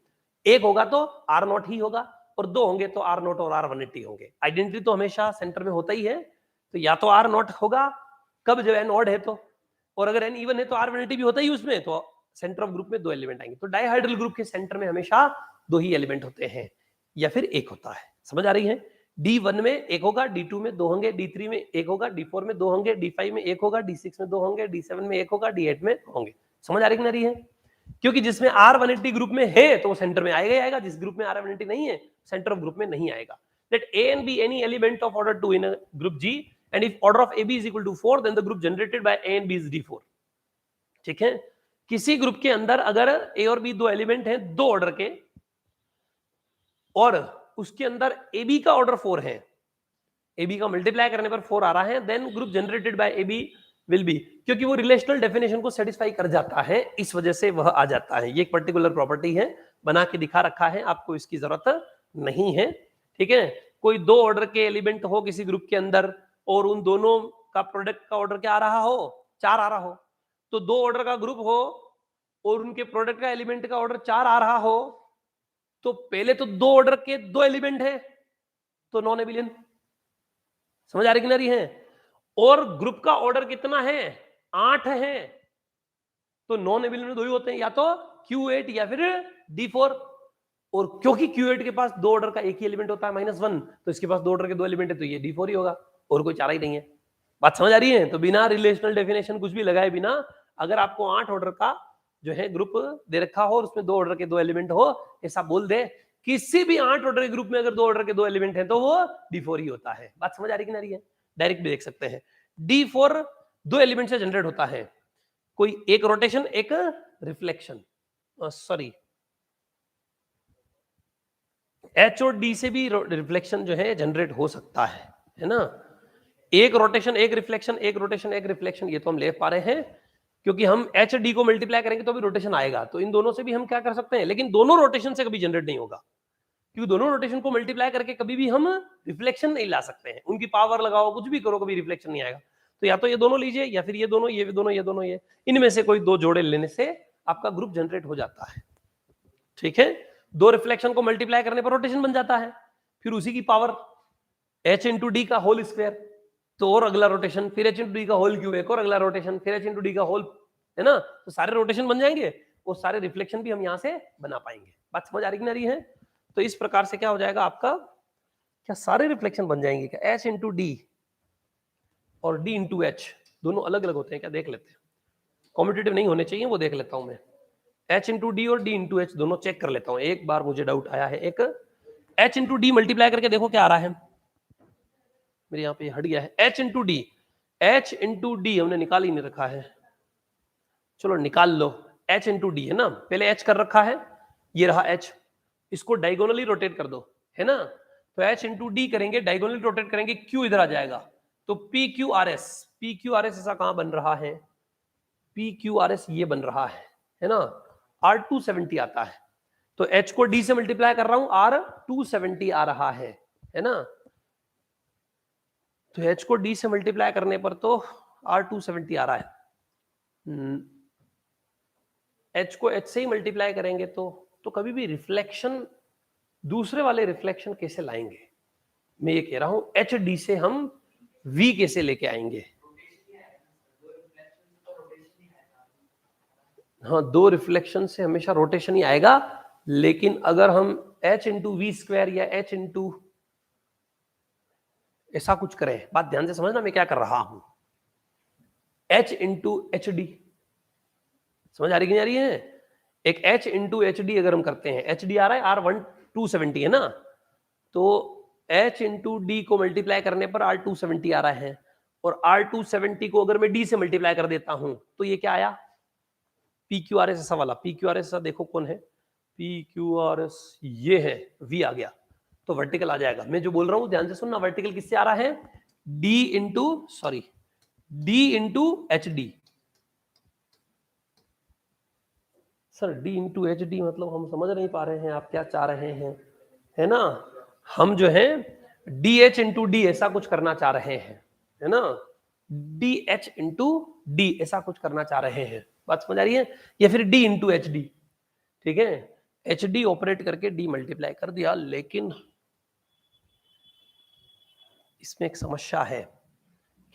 एक होगा तो R नॉट ही होगा, और दो होंगे तो R नॉट और R180 होंगे। आइडेंटिटी तो हमेशा सेंटर में होता ही है, तो या तो R नॉट होगा कब जब n ऑड है तो, और अगर n इवन है तो R180 भी होता ही उसमें, तो सेंटर ऑफ ग्रुप में दो एलिमेंट आएंगे। तो डायहाइड्रल ग्रुप के सेंटर में हमेशा दो ही एलिमेंट होते हैं, या फिर एक होता है। समझ आ रही है? D1 में एक होगा, D2 में दो होंगे, D3 में एक होगा, D4 में दो होंगे, D5 में एक होगा, D6 में दो होंगे, D7 में एक होगा, D8 में होंगे। समझ आ रही कि नहीं है? क्योंकि जिसमें R180 ग्रुप में है तो वो सेंटर में आएगा ही आएगा, जिस ग्रुप में R180 नहीं है सेंटर ऑफ ग्रुप में नहीं आएगा। Let A and B any element of order 2 in a group G, and if order of AB is equal to 4, then the group generated by A and B is D4। ठीक है, किसी ग्रुप के अंदर अगर A और B दो एलिमेंट हैं दो ऑर्डर के, और उसके अंदर AB का ऑर्डर 4 है, AB का मल्टीप्लाई करने पर 4 आ रहा है, then group generated by AB will be, क्योंकि वो रिलेशनल डेफिनेशन को सेटिस्फाई कर जाता है, इस वजह से वह आ जाता है। ये एक पर्टिकुलर प्रॉपर्टी है, बना के दिखा रखा है, आपको इसकी जरूरत नहीं है। ठीक है, कोई दो ऑर्डर के एलिमेंट हो किसी ग्रुप के अंदर, और उन दोनों का प्रोडक्ट का ऑर्डर क्या आ रहा हो, 4 आ रहा हो, तो दो ऑर्डर का ग्रुप हो और उनके प्रोडक्ट का एलिमेंट का ऑर्डर 4 आ रहा हो, तो पहले तो दो ऑर्डर के दो एलिमेंट है, तो नॉन एबिलियन। समझ आ रही कि नहीं है? और ग्रुप का ऑर्डर कितना है, 8 है, तो नॉन एबिलियन में दो ही होते हैं, या तो Q8 या फिर D4। और क्योंकि Q8 के पास दो ऑर्डर का एक ही एलिमेंट होता है -1, तो इसके पास दो ऑर्डर के दो एलिमेंट है, तो ये D4 ही होगा, और कोई चारा ही नहीं है। बात समझ आ रही है? तो बिना रिलेशनल डेफिनेशन कुछ भी लगाए बिना, अगर आपको 8 ऑर्डर का जो है ग्रुप दे रखा हो और उसमें दो ऑर्डर के दो एलिमेंट हो, ऐसा बोल दे किसी भी 8 ऑर्डर के ग्रुप में अगर दो ऑर्डर के दो एलिमेंट है तो वो D4 ही होता है। बात समझ आ रही कि नहीं है? डायरेक्ट भी देख सकते हैं। D4 दो एलिमेंट से जनरेट होता है, कोई एक रोटेशन एक रिफ्लेक्शन, सॉरी H और D से भी रिफ्लेक्शन जो है जनरेट हो सकता है ना। एक रोटेशन एक रिफ्लेक्शन, एक रोटेशन एक रिफ्लेक्शन, ये तो हम ले पा रहे हैं, क्योंकि हम H D को मल्टीप्लाई करेंगे तो भी रोटेशन आएगा, तो इन दोनों से भी हम क्या कर सकते हैं, लेकिन दोनों रोटेशन से कभी जनरेट नहीं होगा, क्योंकि दोनों रोटेशन को मल्टीप्लाई करके कभी भी हम रिफ्लेक्शन नहीं ला सकते हैं। उनकी पावर लगाओ कुछ भी करो, कभी रिफ्लेक्शन नहीं आएगा। तो या तो ये दोनों लीजिए, या फिर ये दोनों, ये दोनों, ये दोनों, ये इनमें से कोई दो जोड़े लेने से आपका ग्रुप जनरेट हो जाता है। ठीक है, दो रिफ्लेक्शन को मल्टीप्लाई करने पर रोटेशन बन जाता है, फिर उसी की पावर H इंटू डी का होल स्क्वायर, तो और अगला रोटेशन, फिर H इंटू डी का होल क्यूब, एक और अगला रोटेशन, फिर H इंटू डी का होल, है ना। तो सारे रोटेशन बन जाएंगे, वो सारे रिफ्लेक्शन भी हम यहाँ से बना पाएंगे। बात समझ आ रही है? तो इस प्रकार से क्या हो जाएगा आपका क्या सारे रिफ्लेक्शन बन जाएंगे क्या? H इंटू डी और D इंटू एच दोनों अलग अलग होते हैं क्या? देख लेते हैं, कॉम्पिटिटिव नहीं होने चाहिए, वो देख लेता हूं मैं। H इंटू डी और D इंटू एच दोनों चेक कर लेता हूं, एक बार मुझे डाउट आया है। एक H इंटू डी मल्टीप्लाई करके देखो क्या आ रहा है, मेरे यहाँ पे हट गया है। H into D, H into D हमने निकाल ही नहीं रखा है, चलो निकाल लो। H इंटू डी है ना, पहले H कर रखा है, ये रहा H, इसको डायगोनली रोटेट कर दो, है ना? तो H इंटू डी करेंगे, डायगोनली रोटेट करेंगे, Q इधर आ जाएगा, तो पी क्यू आर एस ऐसा कहां बन रहा है? पी क्यू आर एस ये बन रहा है ना? R270 आता है, तो H को D से मल्टीप्लाई कर रहा हूं, R270 आ रहा है ना? तो H को D से मल्टीप्लाई करने पर तो R270 आ रहा है। H को H से ही मल्टीप्लाई करेंगे तो कभी भी रिफ्लेक्शन, दूसरे वाले रिफ्लेक्शन कैसे लाएंगे? मैं ये कह रहा हूं एच डी से हम V कैसे लेके आएंगे? हाँ, दो रिफ्लेक्शन से हमेशा रोटेशन ही आएगा, लेकिन अगर हम H इंटू वी स्क्वायर या H इंटू ऐसा कुछ करें, बात ध्यान से समझना मैं क्या कर रहा हूं, H इंटू एच डी, समझ आ रही कि नहीं आ रही है? एक H इंटू एच डी अगर हम करते हैं, एच डी आ रहा है R270 है ना, तो H इंटू डी को मल्टीप्लाई करने पर R270 आ रहा है, और R270 को अगर मैं D से मल्टीप्लाई कर देता हूं तो ये क्या आया? पी क्यू आर एस ऐसा वाला, पी क्यू आर एस ऐसा देखो कौन है, पी क्यू आर एस ये है, V आ गया, तो वर्टिकल आ जाएगा। मैं जो बोल रहा हूं ध्यान से सुनना, वर्टिकल किससे आ रहा है? D into H D. Sir D into H D मतलब हम समझ नहीं पा रहे हैं आप क्या चाह रहे हैं, है ना? हम जो है डी एच इंटू डी ऐसा कुछ करना चाह रहे हैं, है ना? डी एच इंटू डी ऐसा कुछ करना चाह रहे हैं, बात समझ आ रही है? या फिर D इंटू एच डी, ठीक है? एच डी ऑपरेट करके D मल्टीप्लाई कर दिया, लेकिन इसमें एक समस्या है।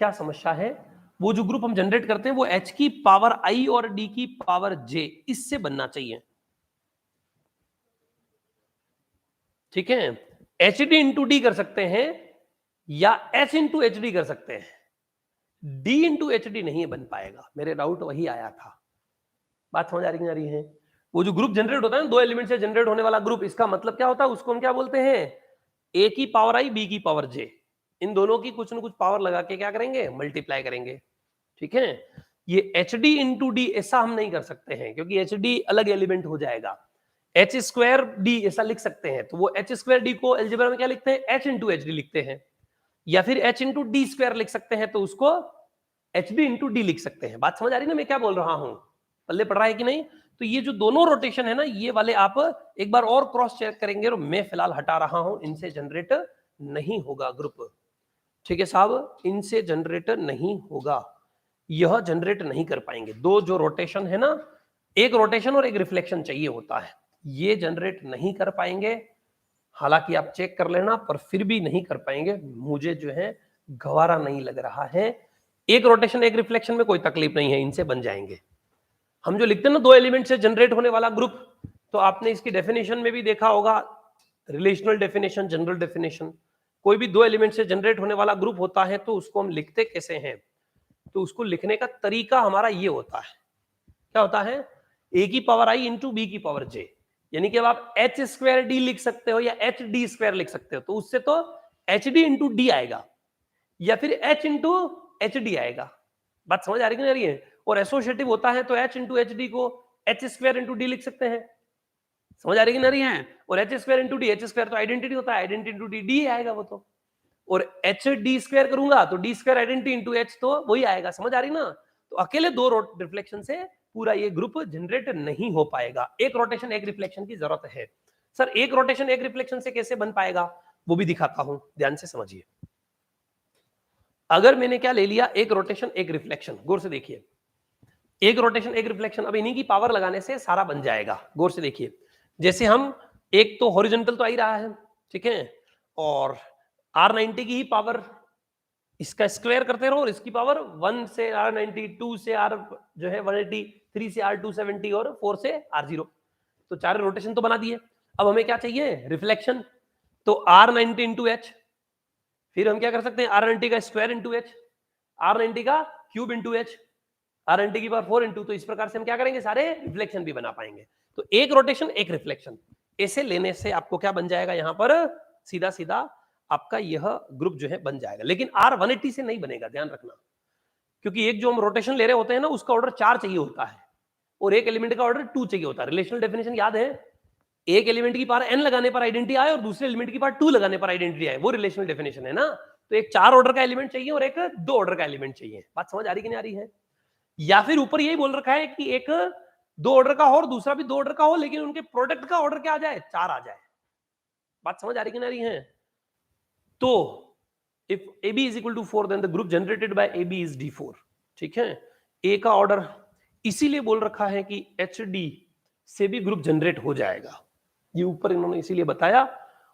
क्या समस्या है? वो जो ग्रुप हम जनरेट करते हैं वो H की पावर I और D की पावर J इससे बनना चाहिए, ठीक है? एच डी इंटू डी कर सकते हैं या H इंटू एच डी कर सकते हैं, D इंटू एच डी नहीं बन पाएगा। मेरे डाउट वही आया था, बात समझ आ रही है? वो जो ग्रुप जनरेट होता है ना, दो एलिमेंट से जनरेट होने वाला ग्रुप, इसका मतलब क्या होता है? उसको हम क्या बोलते हैं? A की पावर I, B की पावर J, इन दोनों की कुछ ना कुछ पावर लगा के क्या करेंगे? मल्टीप्लाई करेंगे, ठीक है? ये एच डी इंटू डी ऐसा हम नहीं कर सकते हैं, क्योंकि एच डी अलग एलिमेंट हो जाएगा। एच स्क्वायर डी ऐसा लिख सकते हैं, तो वो एच स्क्वायर डी को अलजेब्रा में क्या लिखते हैं? एच इंटू एच डी लिखते हैं, या फिर एच इंटू डी स्क्वायर लिख सकते हैं, तो उसको एच डी इंटू डी लिख सकते हैं। बात समझ आ रही ना मैं क्या बोल रहा हूं? पल्ले पड़ रहा है कि नहीं? तो ये जो दोनों रोटेशन है ना, ये वाले आप एक बार और क्रॉस चेक करेंगे, और मैं फिलहाल हटा रहा हूं, इनसे जनरेट नहीं होगा ग्रुप, ठीक है साहब? इनसे जनरेट नहीं होगा, यह जनरेट नहीं कर पाएंगे। दो जो रोटेशन है ना, एक रोटेशन और एक रिफ्लेक्शन चाहिए होता है, ये जनरेट नहीं कर पाएंगे। हालांकि आप चेक कर लेना, पर फिर भी नहीं कर पाएंगे, मुझे जो है गवारा नहीं लग रहा है। एक रोटेशन एक रिफ्लेक्शन में कोई तकलीफ नहीं है, इनसे बन जाएंगे। हम जो लिखते हैं ना, दो एलिमेंट से जनरेट होने वाला ग्रुप, तो आपने इसकी डेफिनेशन में भी देखा होगा, रिलेशनल डेफिनेशन, जनरल डेफिनेशन। कोई भी दो एलिमेंट से जनरेट होने वाला ग्रुप होता है तो उसको हम लिखते कैसे हैं? तो उसको लिखने का तरीका हमारा ये होता है, क्या होता है? A की पावर I इंटू बी की पावर J, यानी कि अब आप एच स्क्वायर डी लिख सकते हो या एच डी स्क्वायर लिख सकते हो, तो उससे तो एच डी इंटू डी आएगा, या फिर एच इंटू एच डी आएगा। बात समझ आ रही नहीं आ रही है? और एसोसिएटिव होता है तो एच इंटू एच डी को एच स्क्वायर इंटू डी लिख सकते हैं, समझ आ रही नहीं है? और H square into D, H square तो आइडेंटिटी होता है, आइडेंटिटी इंटू डी, डी आएगा वो तो। और एच डी स्क्वायर करूंगा तो D square identity into H, तो वही आएगा, समझ आ रही ना? तो अकेले दो रिफ्लेक्शन से पूरा ये ग्रुप जनरेट नहीं हो पाएगा, एक रोटेशन एक रिफ्लेक्शन की जरूरत है। सर एक रोटेशन एक रिफ्लेक्शन से कैसे बन पाएगा, वो भी दिखाता हूं, ध्यान से समझिए। अगर मैंने क्या ले लिया, एक रोटेशन एक रिफ्लेक्शन, गौर से देखिए, एक रोटेशन एक रिफ्लेक्शन, अब इन्हीं की पावर लगाने से सारा बन जाएगा। गौर से देखिए, जैसे हम एक तो हॉरिजॉन्टल तो आ ही रहा है, ठीक है, और R90 की ही पावर, इसका स्क्वायर करते रहो, और इसकी पावर 1 से R90, 2 से R जो है 180, 3 से R270 और 4 से R0, तो चार रोटेशन तो बना दिए। अब हमें क्या चाहिए? रिफ्लेक्शन। तो R90 इंटू एच, फिर हम क्या कर सकते हैं R90 का स्क्वायर इंटू एच, R90 का क्यूब इंटू एच, R90 की पावर 4 इंटू, तो इस प्रकार से हम क्या करेंगे, सारे रिफ्लेक्शन भी बना पाएंगे। तो एक रोटेशन एक रिफ्लेक्शन, ऐसे लेने से आपको क्या बन जाएगा, यहां पर सीधा सीधा आपका यह ग्रुप जो है बन जाएगा। लेकिन R180 से नहीं बनेगा, ध्यान रखना, क्योंकि एक जो हम रोटेशन ले रहे होते हैं ना, उसका ऑर्डर 4 चाहिए होता है और एक एलिमेंट का ऑर्डर 2 चाहिए होता है। रिलेशनल डेफिनेशन याद है, एक एलिमेंट की पावर n लगाने पर आइडेंटिटी आए और दूसरे एलिमेंट की पावर 2 लगाने पर आइडेंटिटी आए, वो रिलेशनल डेफिनेशन है ना। तो एक 4 ऑर्डर का एलिमेंट चाहिए और एक 2 ऑर्डर का एलिमेंट चाहिए। बात समझ आ रही कि नहीं आ रही है? या फिर ऊपर यही बोल रखा है कि एक 2 ऑर्डर का हो और दूसरा भी 2 ऑर्डर का हो, लेकिन उनके प्रोडक्ट का ऑर्डर क्या आ जाए, 4 आ जाए। बात समझ आ रही कि नहीं आ रही है? तो if AB is equal to 4 then the group generated by AB is D4, ठीक है। A का ऑर्डर इसीलिए बोल रखा है कि HD से भी ग्रुप जनरेट हो जाएगा, ये ऊपर इन्होंने इसीलिए बताया।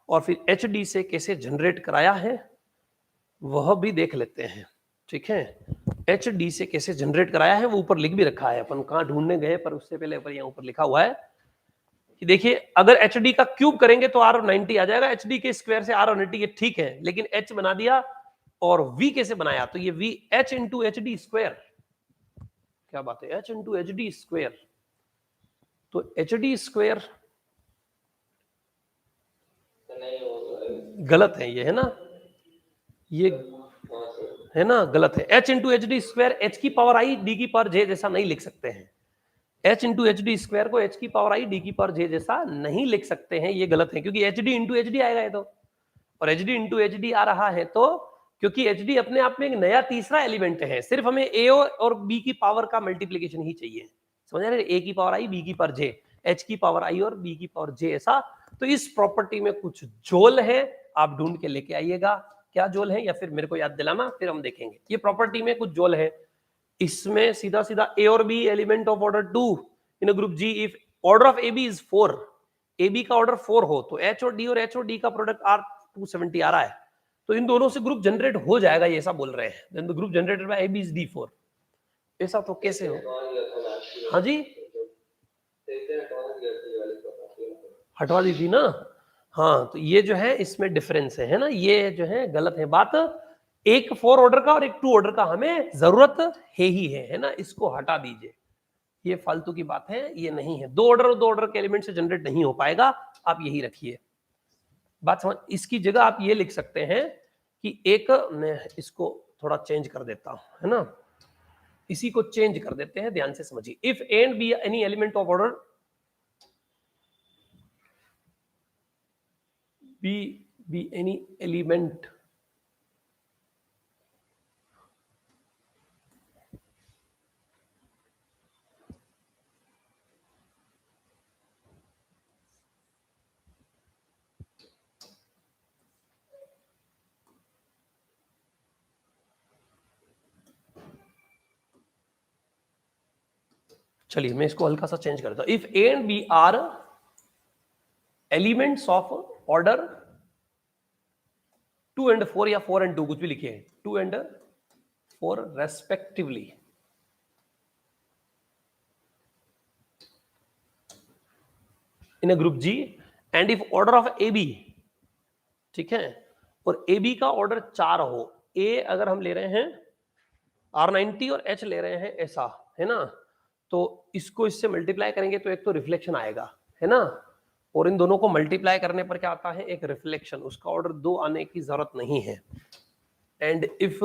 और फिर HD से कैसे जनरेट कराया है वह भी देख लेते हैं, ठीक है। HD से कैसे जनरेट कराया है वो ऊपर लिख भी रखा है, अपन कहाँ ढूंढने गए, पर उससे पहले यहाँ ऊपर लिखा हुआ है कि देखिए अगर HD का क्यूब करेंगे तो R90 आ जाएगा, HD के स्क्वायर से R180, ये ठीक है, लेकिन H बना दिया और V कैसे बनाया, तो ये V H into H D square, क्या बात है, H into H D square, तो एच डी स्क्वायर गलत है ये, है ना, ये है ना, गलत है। H into H D square H की पावर आई D की पावर J जैसा नहीं लिख सकते हैं, H into H D square को H की पावर आई D की पावर J जैसा नहीं लिख सकते हैं, ये गलत है, क्योंकि H D into H D आएगा ये तो, और H D into H D आ रहा है तो, क्योंकि एच डी अपने आप में एक नया तीसरा एलिमेंट है, सिर्फ हमें ए और बी की पावर का मल्टीप्लीकेशन ही चाहिए, समझ रहे, ए की पावर आई बी की पावर जे, एच की पावर आई और बी की पावर जे, ऐसा। तो इस प्रॉपर्टी में कुछ जोल है, आप ढूंढ के लेके आइएगा क्या जोल है, या फिर मेरे को याद दिलाना, फिर हम देखेंगे। ये प्रॉपर्टी में कुछ जोल है, इसमें सीधा सीधा ए और B element of order 2 in a group G, if order of A B is 4, A B का ऑर्डर 4 हो तो एच और डी का प्रोडक्ट आर 270 आ रहा है, तो इन दोनों से ग्रुप जनरेट हो जाएगा, ये ऐसा बोल रहे हैं। Then the group generated by AB is D4, ऐसा तो कैसे हो? हाँ जी, हटवा दी थी ना, हाँ, तो ये जो है इसमें डिफरेंस है ना, ये जो है गलत है बात, एक 4 ऑर्डर का और एक 2 ऑर्डर का हमें जरूरत है ही है ना, इसको हटा दीजिए, ये फालतू की बात है, ये नहीं है, 2 ऑर्डर और 2 ऑर्डर के एलिमेंट से जनरेट नहीं हो पाएगा, आप यही रखिए बात समझ। इसकी जगह आप ये लिख सकते हैं कि एक, मैं इसको थोड़ा चेंज कर देता हूं, है ना, इसी को चेंज कर देते हैं, ध्यान से समझिए। If A and B any element of order B any element चलिए मैं इसको हल्का सा चेंज करता हूं। If A and B are elements of order 2 and 4 या 4 and 2 कुछ भी लिखिए, 2 and 4 respectively, in a group G, and if order of A B, ठीक है, और ए बी का ऑर्डर 4 हो, ए अगर हम ले रहे हैं R90 और H ले रहे हैं ऐसा, है ना, तो इसको इससे मल्टीप्लाई करेंगे तो एक तो रिफ्लेक्शन आएगा, है ना, और इन दोनों को मल्टीप्लाई करने पर क्या आता है, एक रिफ्लेक्शन, उसका ऑर्डर 2 आने की जरूरत नहीं है। एंड इफ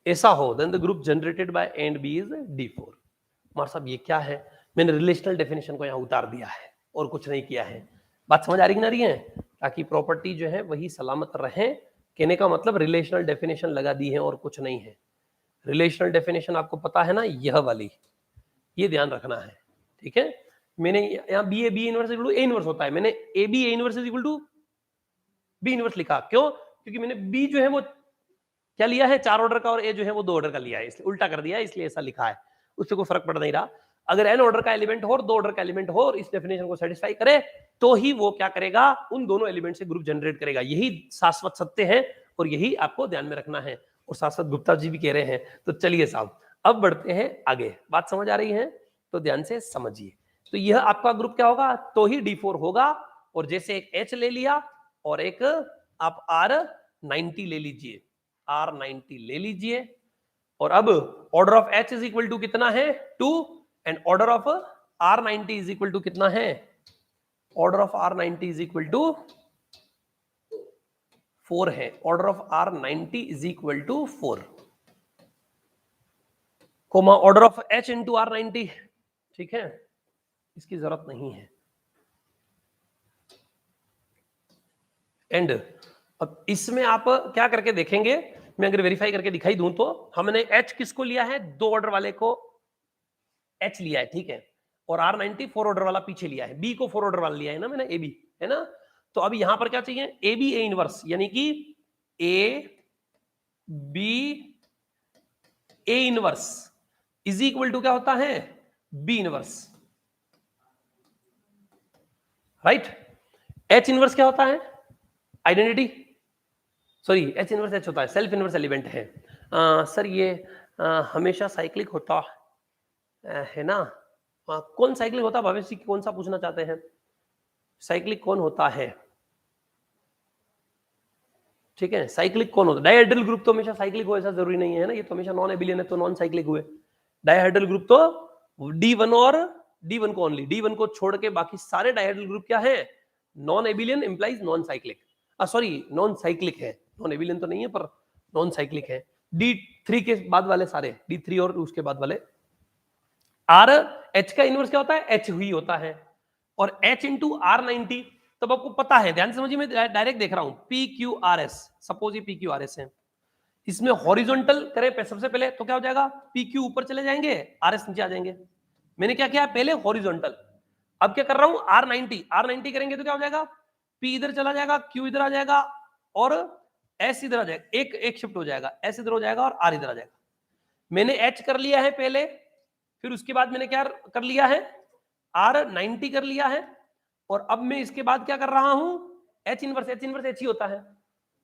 ऐसा हो, then the group generated by A and B is D4। मार साहब ये क्या है, मैंने रिलेशनल डेफिनेशन को यहाँ उतार दिया है और कुछ नहीं किया है, बात समझ आ रही कि ना रही है, ताकि प्रॉपर्टी जो है वही सलामत रहे, कहने का मतलब रिलेशनल डेफिनेशन लगा दी है और कुछ नहीं है। रिलेशनल डेफिनेशन आपको पता है ना, यह वाली, ये ध्यान रखना है, ठीक है। मैंने यहाँ B inverse equal to A inverse होता है, मैंने A inverse equal to B inverse लिखा, क्यों, क्योंकि मैंने बी जो है वो क्या लिया है, 4 ऑर्डर का, और ए जो है वो 2 ऑर्डर का लिया है, इसलिए उल्टा कर दिया है, इसलिए ऐसा लिखा है, उससे कोई फर्क पड़ नहीं रहा। अगर एन ऑर्डर का एलिमेंट हो और 2 ऑर्डर का एलिमेंट हो और इस डेफिनेशन को सेटिस्फाई करे तो ही वो क्या करेगा, उन दोनों एलिमेंट से ग्रुप जनरेट करेगा। यही शाश्वत सत्य है और यही आपको ध्यान में रखना है, और शाश्वत गुप्ता जी भी कह रहे हैं। तो चलिए साहब अब बढ़ते हैं आगे, बात समझ आ रही है तो ध्यान से समझिए। तो यह आपका ग्रुप क्या होगा, तो ही D4 होगा। और जैसे एक H ले लिया और एक आप R90 ले लीजिए, R90 ले लीजिए, और अब order of H is equal to कितना है 2, and order of R90 is equal to कितना है, order of R90 is equal to 4 है, order of R90 is equal to 4, comma order of H into R90, ठीक है, इसकी जरूरत नहीं है। एंड अब इसमें आप क्या करके देखेंगे, मैं अगर वेरीफाई करके दिखाई दूं तो हमने H किसको लिया है, 2 ऑर्डर वाले को H लिया है, ठीक है, और R90 4 ऑर्डर वाला पीछे लिया है, B को 4 ऑर्डर वाला लिया है ना मैंने, AB है ना। तो अब यहां पर क्या चाहिए, AB A इनवर्स, यानी कि A B A inverse is equal to क्या होता है, B inverse, right. H inverse क्या होता है, identity, sorry H inverse H होता है, सेल्फ इनवर्स एलिमेंट है। सर ये हमेशा साइक्लिक होता है ना, कौन साइक्लिक होता है, भविष्य की कौन सा पूछना चाहते हैं, साइक्लिक कौन होता है, ठीक है, साइक्लिक कौन होता है, डायहेड्रल ग्रुप तो हमेशा साइक्लिक हो ऐसा जरूरी नहीं है ना, ये तो हमेशा नॉन एबिलियन है तो नॉन साइक्लिक हुए। डायहेड्रल ग्रुप तो D1 और D1 को ओनली, D1 को छोड़ के बाकी सारे डायहेड्रल ग्रुप क्या है, non एबिलियन implies non cyclic, sorry non cyclic है, नॉन एबिलियन तो नहीं है पर नॉन साइक्लिक है। D3 के बाद वाले सारे, D3 और उसके बाद वाले। R H का इनवर्स क्या होता है, H ही होता है, और H इंटू R90, तब आपको पता है, ध्यान से समझिए, मैं डायरेक्ट देख रहा हूं, PQRS, सपोज ये PQRS है, इसमें हॉरिजॉन्टल करें सबसे पहले तो क्या हो जाएगा, PQ ऊपर चले जाएंगे, RS नीचे आ जाएंगे। मैंने क्या किया पहले हॉरिजॉन्टल, अब क्या कर रहा हूं R90 करेंगे तो क्या हो जाएगा, P इधर चला जाएगा, Q इधर आ जाएगा, और S इधर आ जाएगा, एक शिफ्ट हो जाएगा, S इधर हो जाएगा और R इधर आ जाएगा। मैंने H कर लिया है पहले, फिर उसके बाद मैंने क्या कर लिया है, R90 कर लिया है, और अब मैं इसके बाद क्या कर रहा हूं, H इनवर्स H ही होता है,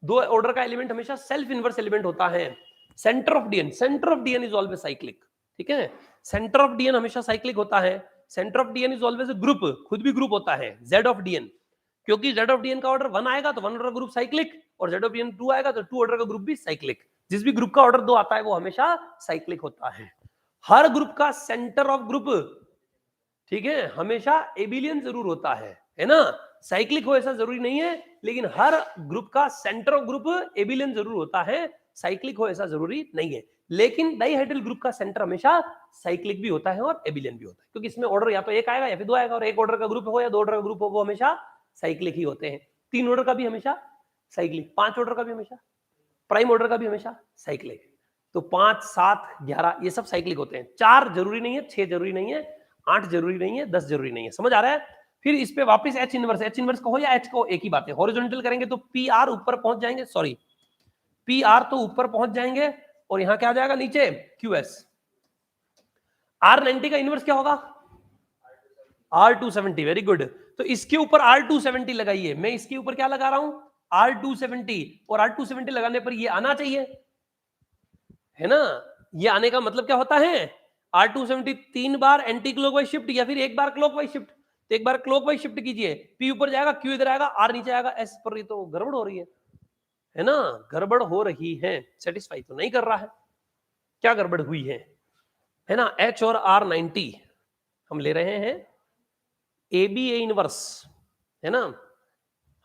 2 ऑर्डर का एलिमेंट हमेशा सेल्फ इनवर्स एलिमेंट होता है। Centre of D N is always cyclic, ठीक है, सेंटर ऑफ डीएन हमेशा साइक्लिक होता है। Centre of D N is always a group, खुद भी ग्रुप होता है, जेड ऑफ डीएन, क्योंकि जेड ऑफ डीएन का ऑर्डर 1 आएगा तो 1 ऑर्डर ग्रुप साइक्लिक, और जेड ऑफ डीएन 2 आएगा तो 2 ऑर्डर का ग्रुप भी साइक्लिक। जिस भी ग्रुप का ऑर्डर 2 आता है वो हमेशा साइक्लिक होता है। हर ग्रुप का सेंटर ऑफ ग्रुप, ठीक है, हमेशा एबिलियन जरूर होता है ना, साइक्लिक हो ऐसा जरूरी नहीं है, लेकिन हर ग्रुप का सेंटर ऑफ ग्रुप एबिलियन जरूर होता है, साइक्लिक हो ऐसा जरूरी नहीं है। लेकिन डाइहेड्रल ग्रुप का सेंटर हमेशा साइक्लिक भी होता है और एबिलियन भी होता है, क्योंकि इसमें ऑर्डर या तो 1 आएगा या फिर 2 आएगा, और 1 ऑर्डर का ग्रुप हो या 2 ऑर्डर का ग्रुप हो वो हमेशा साइक्लिक ही होते हैं। 3 ऑर्डर का भी हमेशा साइक्लिक, 5 ऑर्डर का भी हमेशा, प्राइम ऑर्डर का भी हमेशा साइक्लिक। तो 5, 7, 11 ये सब साइक्लिक होते हैं। 4 जरूरी नहीं है, 6 जरूरी नहीं है, 8 जरूरी नहीं है, 10 जरूरी नहीं है, समझ आ रहा है। फिर इस पे वापस H इनवर्स को हो या H को, एक ही बात है, हॉरिजॉन्टल करेंगे तो PR ऊपर पहुंच जाएंगे, सॉरी PR तो ऊपर पहुंच जाएंगे, और यहां क्या आ जाएगा नीचे QS। R90 का इनवर्स क्या होगा, R270, वेरी गुड। तो इसके ऊपर R270 लगाइए, मैं इसके ऊपर क्या लगा रहा हूं, R270, और R270 लगाने पर ये आना चाहिए, है ना। ये आने का मतलब क्या होता है, R270 3 बार एंटी क्लॉकवाइज शिफ्ट या फिर 1 बार क्लॉकवाइज शिफ्ट, तो 1 बार क्लॉकवाइज शिफ्ट कीजिए, P ऊपर जाएगा, Q इधर आएगा, R नीचे आएगा, S पर, ये तो गड़बड़ हो रही है ना, गड़बड़ हो रही है, सेटिस्फाई तो नहीं कर रहा है, क्या गड़बड़ हुई है ना। H और R90 हम ले रहे हैं, AB A इनवर्स, है ना,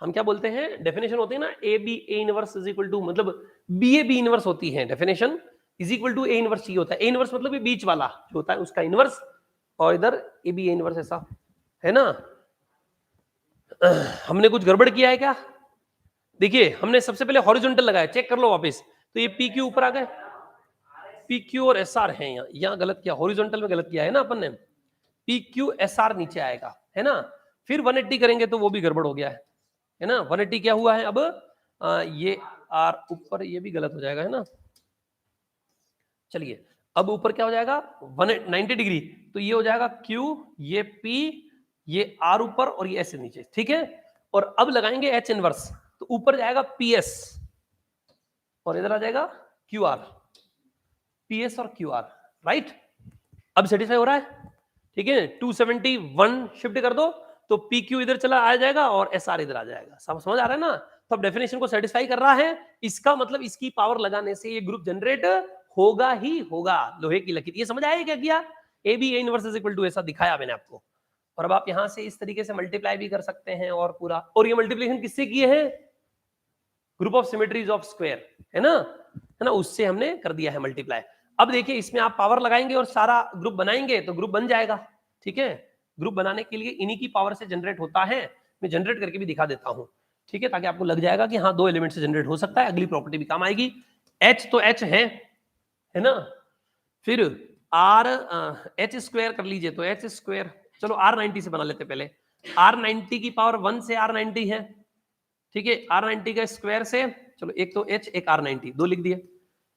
हम क्या बोलते हैं, डेफिनेशन होती है ना, AB A inverse is equal to, मतलब BA B इनवर्स होती है, definition is equal to A inverse ही होता है। A इनवर्स मतलब ये बीच वाला जो होता है उसका इनवर्स, और इधर AB A इनवर्स, ऐसा है ना। हमने कुछ गड़बड़ किया है क्या, देखिए हमने सबसे पहले हॉरिजॉन्टल लगाया, चेक कर लो वापस, तो ये PQ ऊपर आ गए, PQ और SR है, यहाँ गलत किया, हॉरिजॉन्टल में गलत किया है ना अपन ने, PQ SR नीचे आएगा, है ना। फिर 180 करेंगे तो वो भी गड़बड़ हो गया है ना। 180 क्या हुआ है अब, ये R ऊपर, ये भी गलत हो जाएगा, है ना। चलिए अब ऊपर क्या हो जाएगा 190 डिग्री, तो ये हो जाएगा Q, ये P, ये आर ऊपर और ये एस नीचे, ठीक है। और अब लगाएंगे एच इनवर्स, तो ऊपर जाएगा पी एस और इधर आ जाएगा क्यू आर, पी एस और क्यू आर, राइट। अब सेटिस्फाई हो रहा है, ठीक है। 271 शिफ्ट कर दो तो पी क्यू इधर चला आ जाएगा और एस आर इधर आ जाएगा। समझ आ रहा है ना। तो अब डेफिनेशन को सेटिस्फाई कर रहा है, इसका मतलब इसकी पावर लगाने से ये ग्रुप जनरेट होगा ही होगा। लोहे की लकीर, ये समझ आया क्या किया? A B A inverse is equal to ऐसा दिखाया मैंने आपको। और अब आप यहां से इस तरीके से मल्टीप्लाई भी कर सकते हैं और पूरा, और ये मल्टीप्लिकेशन किससे किए हैं? Group of symmetries of square, है ना, उससे हमने कर दिया है मल्टीप्लाई। अब देखिए इसमें आप पावर लगाएंगे और सारा ग्रुप बनाएंगे तो ग्रुप बन जाएगा, ठीक है। ग्रुप बनाने के लिए इन्हीं की पावर से जनरेट होता है। मैं जनरेट करके भी दिखा देता हूं, ठीक है, ताकि आपको लग जाएगा कि हाँ 2 एलिमेंट से जनरेट हो सकता है। अगली प्रॉपर्टी भी काम आएगी। एच तो एच है ना, फिर आर एच स्क्वायर कर लीजिए, तो एच स्क्वायर, चलो R90 से बना लेते पहले। R90 की पावर 1 से R90 है, ठीक है। R90 का स्क्वायर से, चलो एक तो H एक R90, 2 लिख दिए।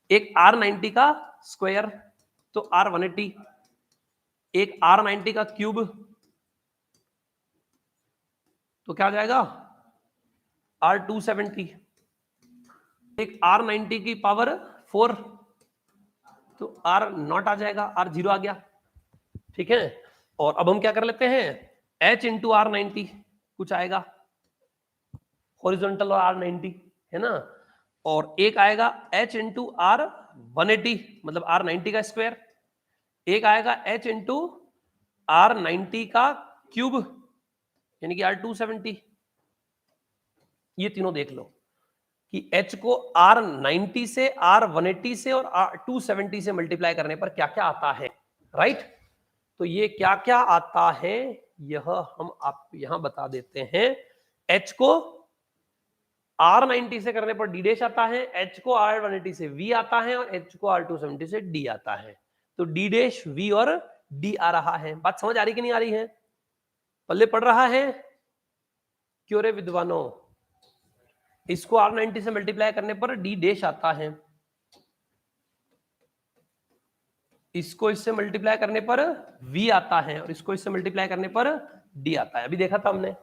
एक R90 का स्क्वायर तो R180, एक R90 का क्यूब तो क्या आ जाएगा R270, एक R90 की पावर 4 तो R0 आ जाएगा, R0 आ गया, ठीक है। और अब हम क्या कर लेते हैं, H इंटू R90 कुछ आएगा हॉरिजॉन्टल और R90, है ना। और एक आएगा H इंटू R180 मतलब R90 का स्क्वायर, एक आएगा H इंटू R90 का क्यूब यानी कि R270। ये तीनों देख लो कि H को R90 से, R180 से और R270 से मल्टीप्लाई करने पर क्या क्या आता है, राइट। तो ये क्या क्या आता है यह हम आप यहां बता देते हैं। H को R90 से करने पर D डैश आता है, H को R180 से V आता है और H को R270 से D आता है। तो D डैश V और D आ रहा है। बात समझ आ रही कि नहीं आ रही है? पल्ले पड़ रहा है क्यों रे विद्वानों? इसको R90 से मल्टीप्लाई करने पर D डैश आता है, इसको इससे मल्टीप्लाई करने पर V आता है और इसको इससे मल्टीप्लाई करने पर D आता है। अभी देखा था हमने।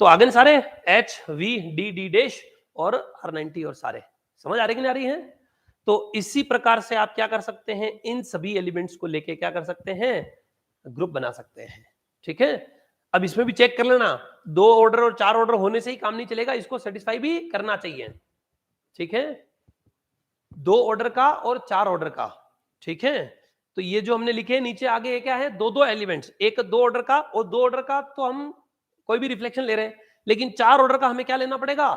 तो आ गए सारे H V D D dash और R90 और सारे। समझ आ रही कि नहीं आ रही है? तो इसी प्रकार से आप क्या कर सकते हैं, इन सभी एलिमेंट्स को लेके क्या कर सकते हैं, ग्रुप बना सकते हैं, ठीक है। अब इसमें भी चेक कर लेना, 2 ऑर्डर और 4 ऑर्डर होने से ही काम नहीं चलेगा, इसको सेटिस्फाई भी करना चाहिए, ठीक है। 2 ऑर्डर का और 4 ऑर्डर का, ठीक है। तो ये जो हमने लिखे नीचे आगे ये क्या है, 2 एलिमेंट्स, एक 2 ऑर्डर का और 2 ऑर्डर का तो हम कोई भी रिफ्लेक्शन ले रहे हैं, लेकिन 4 ऑर्डर का हमें क्या लेना पड़ेगा,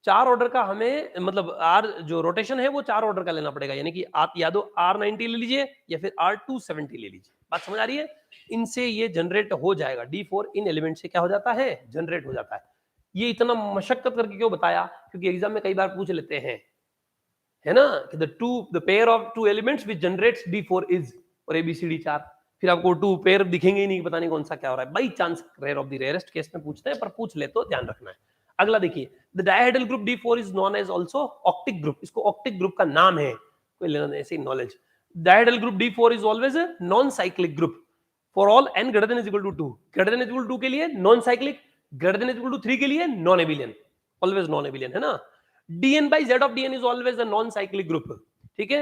4 ऑर्डर का हमें मतलब आर जो रोटेशन है वो 4 ऑर्डर का लेना पड़ेगा। यानी कि आप या तो R90 ले लीजिए या फिर R270 ले लीजिए। बात समझ आ रही है? इनसे ये जनरेट हो जाएगा, D4 इन एलिमेंट से क्या हो जाता है, जनरेट हो जाता है। ये इतना मशक्कत करके क्यों बताया, क्योंकि एग्जाम में कई बार पूछ लेते हैं, है ना, कि the pair of 2 elements which generates D4 is, और ABCD 4, फिर आपको 2 पेयर दिखेंगे ही नहीं, पता नहीं कौन सा क्या हो रहा है। By chance rare of the rarest case में पूछते हैं, पर पूछ ले तो ध्यान रखना है। अगला देखिए, the dihedral group D4 is known as also octic group. इसको ऑक्टिक ग्रुप का नाम है, कोई लेना ऐसे knowledge. Dihedral group D4 is always a non cyclic group for all n greater than is equal to 2। Greater than is equal to 2 के लिए non cyclic, greater than is equal to 3 के लिए non abelian, always non abelian, है ना। dn by z of dn is always a non cyclic group, ठीक है।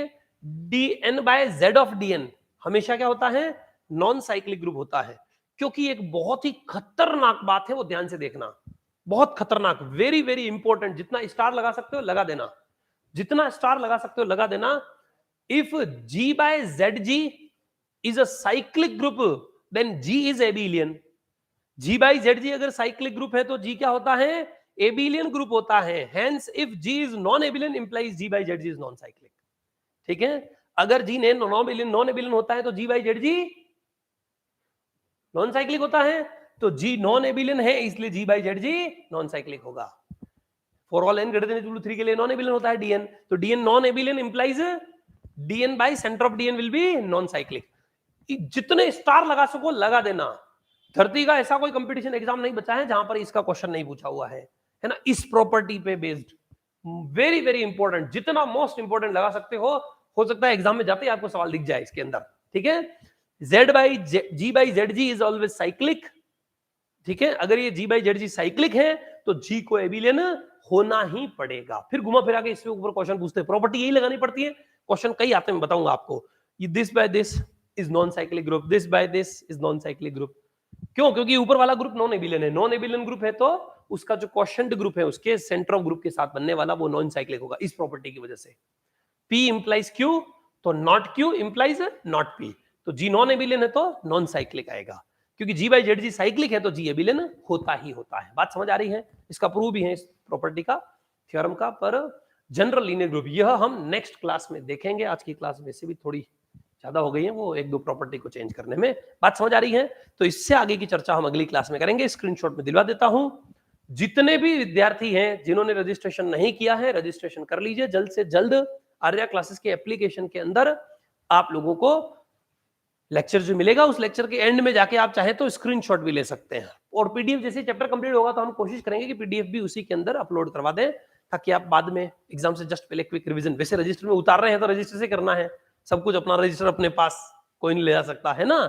dn by z of dn हमेशा क्या होता है, नॉन साइक्लिक ग्रुप होता है। क्योंकि एक बहुत ही खतरनाक बात है, वो ध्यान से देखना, बहुत खतरनाक, वेरी वेरी इंपॉर्टेंट। जितना स्टार लगा सकते हो लगा देना, जितना स्टार लगा सकते हो लगा देना। If g by zg is a cyclic group then g is abelian। g by zg अगर साइक्लिक ग्रुप है तो g क्या होता है, एबिलियन ग्रुप होता है। Hence if g is non abelian implies g by zg is non cyclic, ठीक है। अगर g ने नॉन एबिलियन होता है तो g by zg non cyclic होता है, तो g नॉन एबिलियन है इसलिए g by zg non cyclic होगा। For all n greater than equal to 3 के लिए नॉन एबिलियन होता है dn, तो dn non एबिलियन implies dn by centre of dn will be non cyclic. जितने स्टार लगा सको लगा देना। धरती का ऐसा कोई कंपटीशन एग्जाम नहीं बचा है जहां पर इसका क्वेश्चन नहीं पूछा हुआ है ना, इस प्रॉपर्टी पे बेस्ड। वेरी वेरी इंपॉर्टेंट, जितना मोस्ट इंपॉर्टेंट लगा सकते हो सकता है एग्जाम में जाते ही आपको सवाल दिख जाए इसके अंदर, ठीक है। z by g by zg is always cyclic ठीक है, अगर ये जी बाई जेड जी साइक्लिक है तो जी को एबिलियन होना ही पड़ेगा। फिर घुमा फिरा के इसके ऊपर क्वेश्चन पूछते हैं, प्रॉपर्टी यही लगानी पड़ती है, क्वेश्चन कई आते हैं, मैं बताऊंगा आपको। ये this by this is non cyclic group, this by this is non cyclic group. क्यों? क्योंकि ऊपर वाला ग्रुप नॉन एबिलियन है, नॉन एबिलियन ग्रुप है तो उसका जो क्वोशंट ग्रुप है उसके सेंटर ऑफ ग्रुप के साथ बनने वाला वो नॉन साइक्लिक होगा, इस प्रॉपर्टी की वजह से। P इंप्लाइज Q तो not Q implies not P, तो G नॉन एबिलियन है तो नॉन साइक्लिक आएगा, क्योंकि G by Z G cyclic है तो G एबिलियन होता ही होता है। बात समझ आ रही है? इसका प्रूव भी है इस प्रॉपर्टी का, थ्योरम का। पर जनरल लीनियर ग्रुप यह हम नेक्स्ट क्लास में देखेंगे, आज की क्लास वैसे भी थोड़ी ज्यादा हो गई है वो एक दो प्रॉपर्टी को चेंज करने में। बात समझ आ रही है? तो इससे आगे की चर्चा हम अगली क्लास में करेंगे। स्क्रीनशॉट में दिलवा देता हूं, जितने भी विद्यार्थी हैं जिन्होंने रजिस्ट्रेशन नहीं किया है, रजिस्ट्रेशन कर लीजिए जल्द से जल्द। आर्या क्लासेस के एप्लीकेशन के अंदर आप लोगों को लेक्चर जो मिलेगा उस लेक्चर के एंड में जाके आप चाहे तो स्क्रीनशॉट भी ले सकते हैं, और पीडीएफ जैसे चैप्टर कंप्लीट होगा तो हम कोशिश करेंगे कि पीडीएफ भी उसी के अंदर अपलोड करवा दें, ताकि आप बाद में एग्जाम से जस्ट पहले क्विक रिवीजन, वैसे रजिस्टर में उतार रहे हैं तो रजिस्टर से करना है, सब कुछ अपना रजिस्टर अपने पास कोई नहीं ले जा सकता है ना,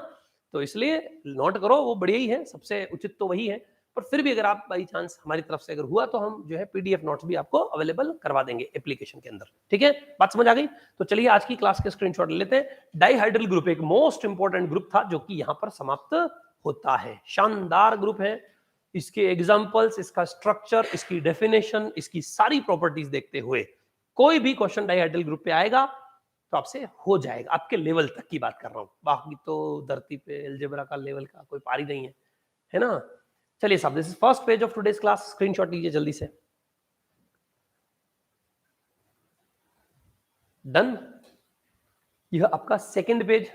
तो इसलिए नोट करो, वो बढ़िया ही है, सबसे उचित तो वही है। पर फिर भी अगर आप बाई चांस हमारी तरफ से अगर हुआ तो हम जो है पीडीएफ नोट्स भी आपको अवेलेबल करवा देंगे एप्लीकेशन के अंदर। ठीक है, बात समझ आ गई? तो चलिए आज की क्लास के स्क्रीनशॉट ले लेते हैं। डाइहाइड्रल ग्रुप एक मोस्ट इंपॉर्टेंट ग्रुप था जो कि यहां पर समाप्त होता है। शानदार ग्रुप है, इसके एग्जांपल्स, इसका स्ट्रक्चर, इसकी डेफिनेशन, इसकी सारी प्रॉपर्टीज देखते हुए कोई भी क्वेश्चन डाइहाइड्रल ग्रुप पे आएगा तो आपसे हो जाएगा, आपके लेवल तक की बात कर रहा हूं, बाकी तो धरती पे अलजेब्रा का लेवल का कोई पार ही नहीं है ना। चलिए साहब, this is first page of today's class, screenshot लीजिए जल्दी से। डन। यह आपका सेकंड पेज,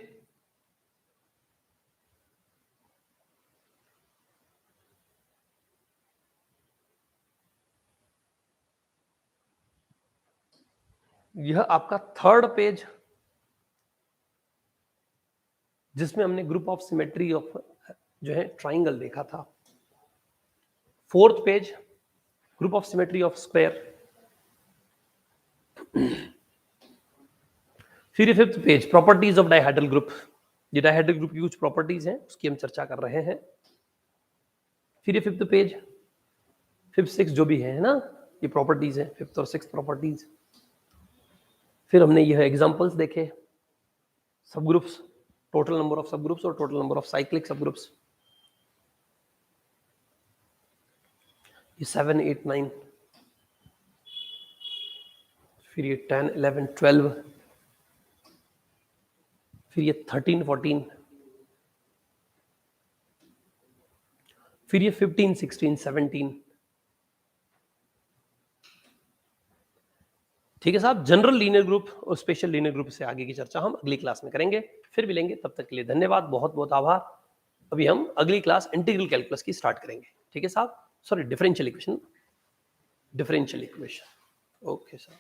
यह आपका थर्ड पेज जिसमें हमने ग्रुप ऑफ सिमेट्री ऑफ जो है ट्राइंगल देखा था। Fourth page group of symmetry of square. फिर fifth page properties of dihedral group, ये डाइहाइड्रल ग्रुप की कुछ प्रॉपर्टीज हैं उसकी हम चर्चा कर रहे हैं। फिर ये फिफ्थ पेज, फिफ्थ सिक्स जो भी है ना, ये प्रॉपर्टीज है, फिफ्थ और सिक्स प्रॉपर्टीज। फिर हमने यह एग्जांपल्स देखे, सब ग्रुप्स, टोटल नंबर ऑफ सब ग्रुप्स और टोटल नंबर ऑफ साइक्लिक सब ग्रुप्स, ये 7, 8, 9, फिर ये 10, 11, 12, फिर ये 13, 14, फिर ये 15, 16, 17। ठीक है साहब, जनरल लीनियर ग्रुप और स्पेशल लीनियर ग्रुप से आगे की चर्चा हम अगली क्लास में करेंगे। फिर मिलेंगे, तब तक के लिए धन्यवाद, बहुत बहुत आभार। अभी हम अगली क्लास इंटीग्रल कैलकुलस की स्टार्ट करेंगे। ठीक है साहब, सॉरी डिफरेंशियल इक्वेशन, ओके साहब।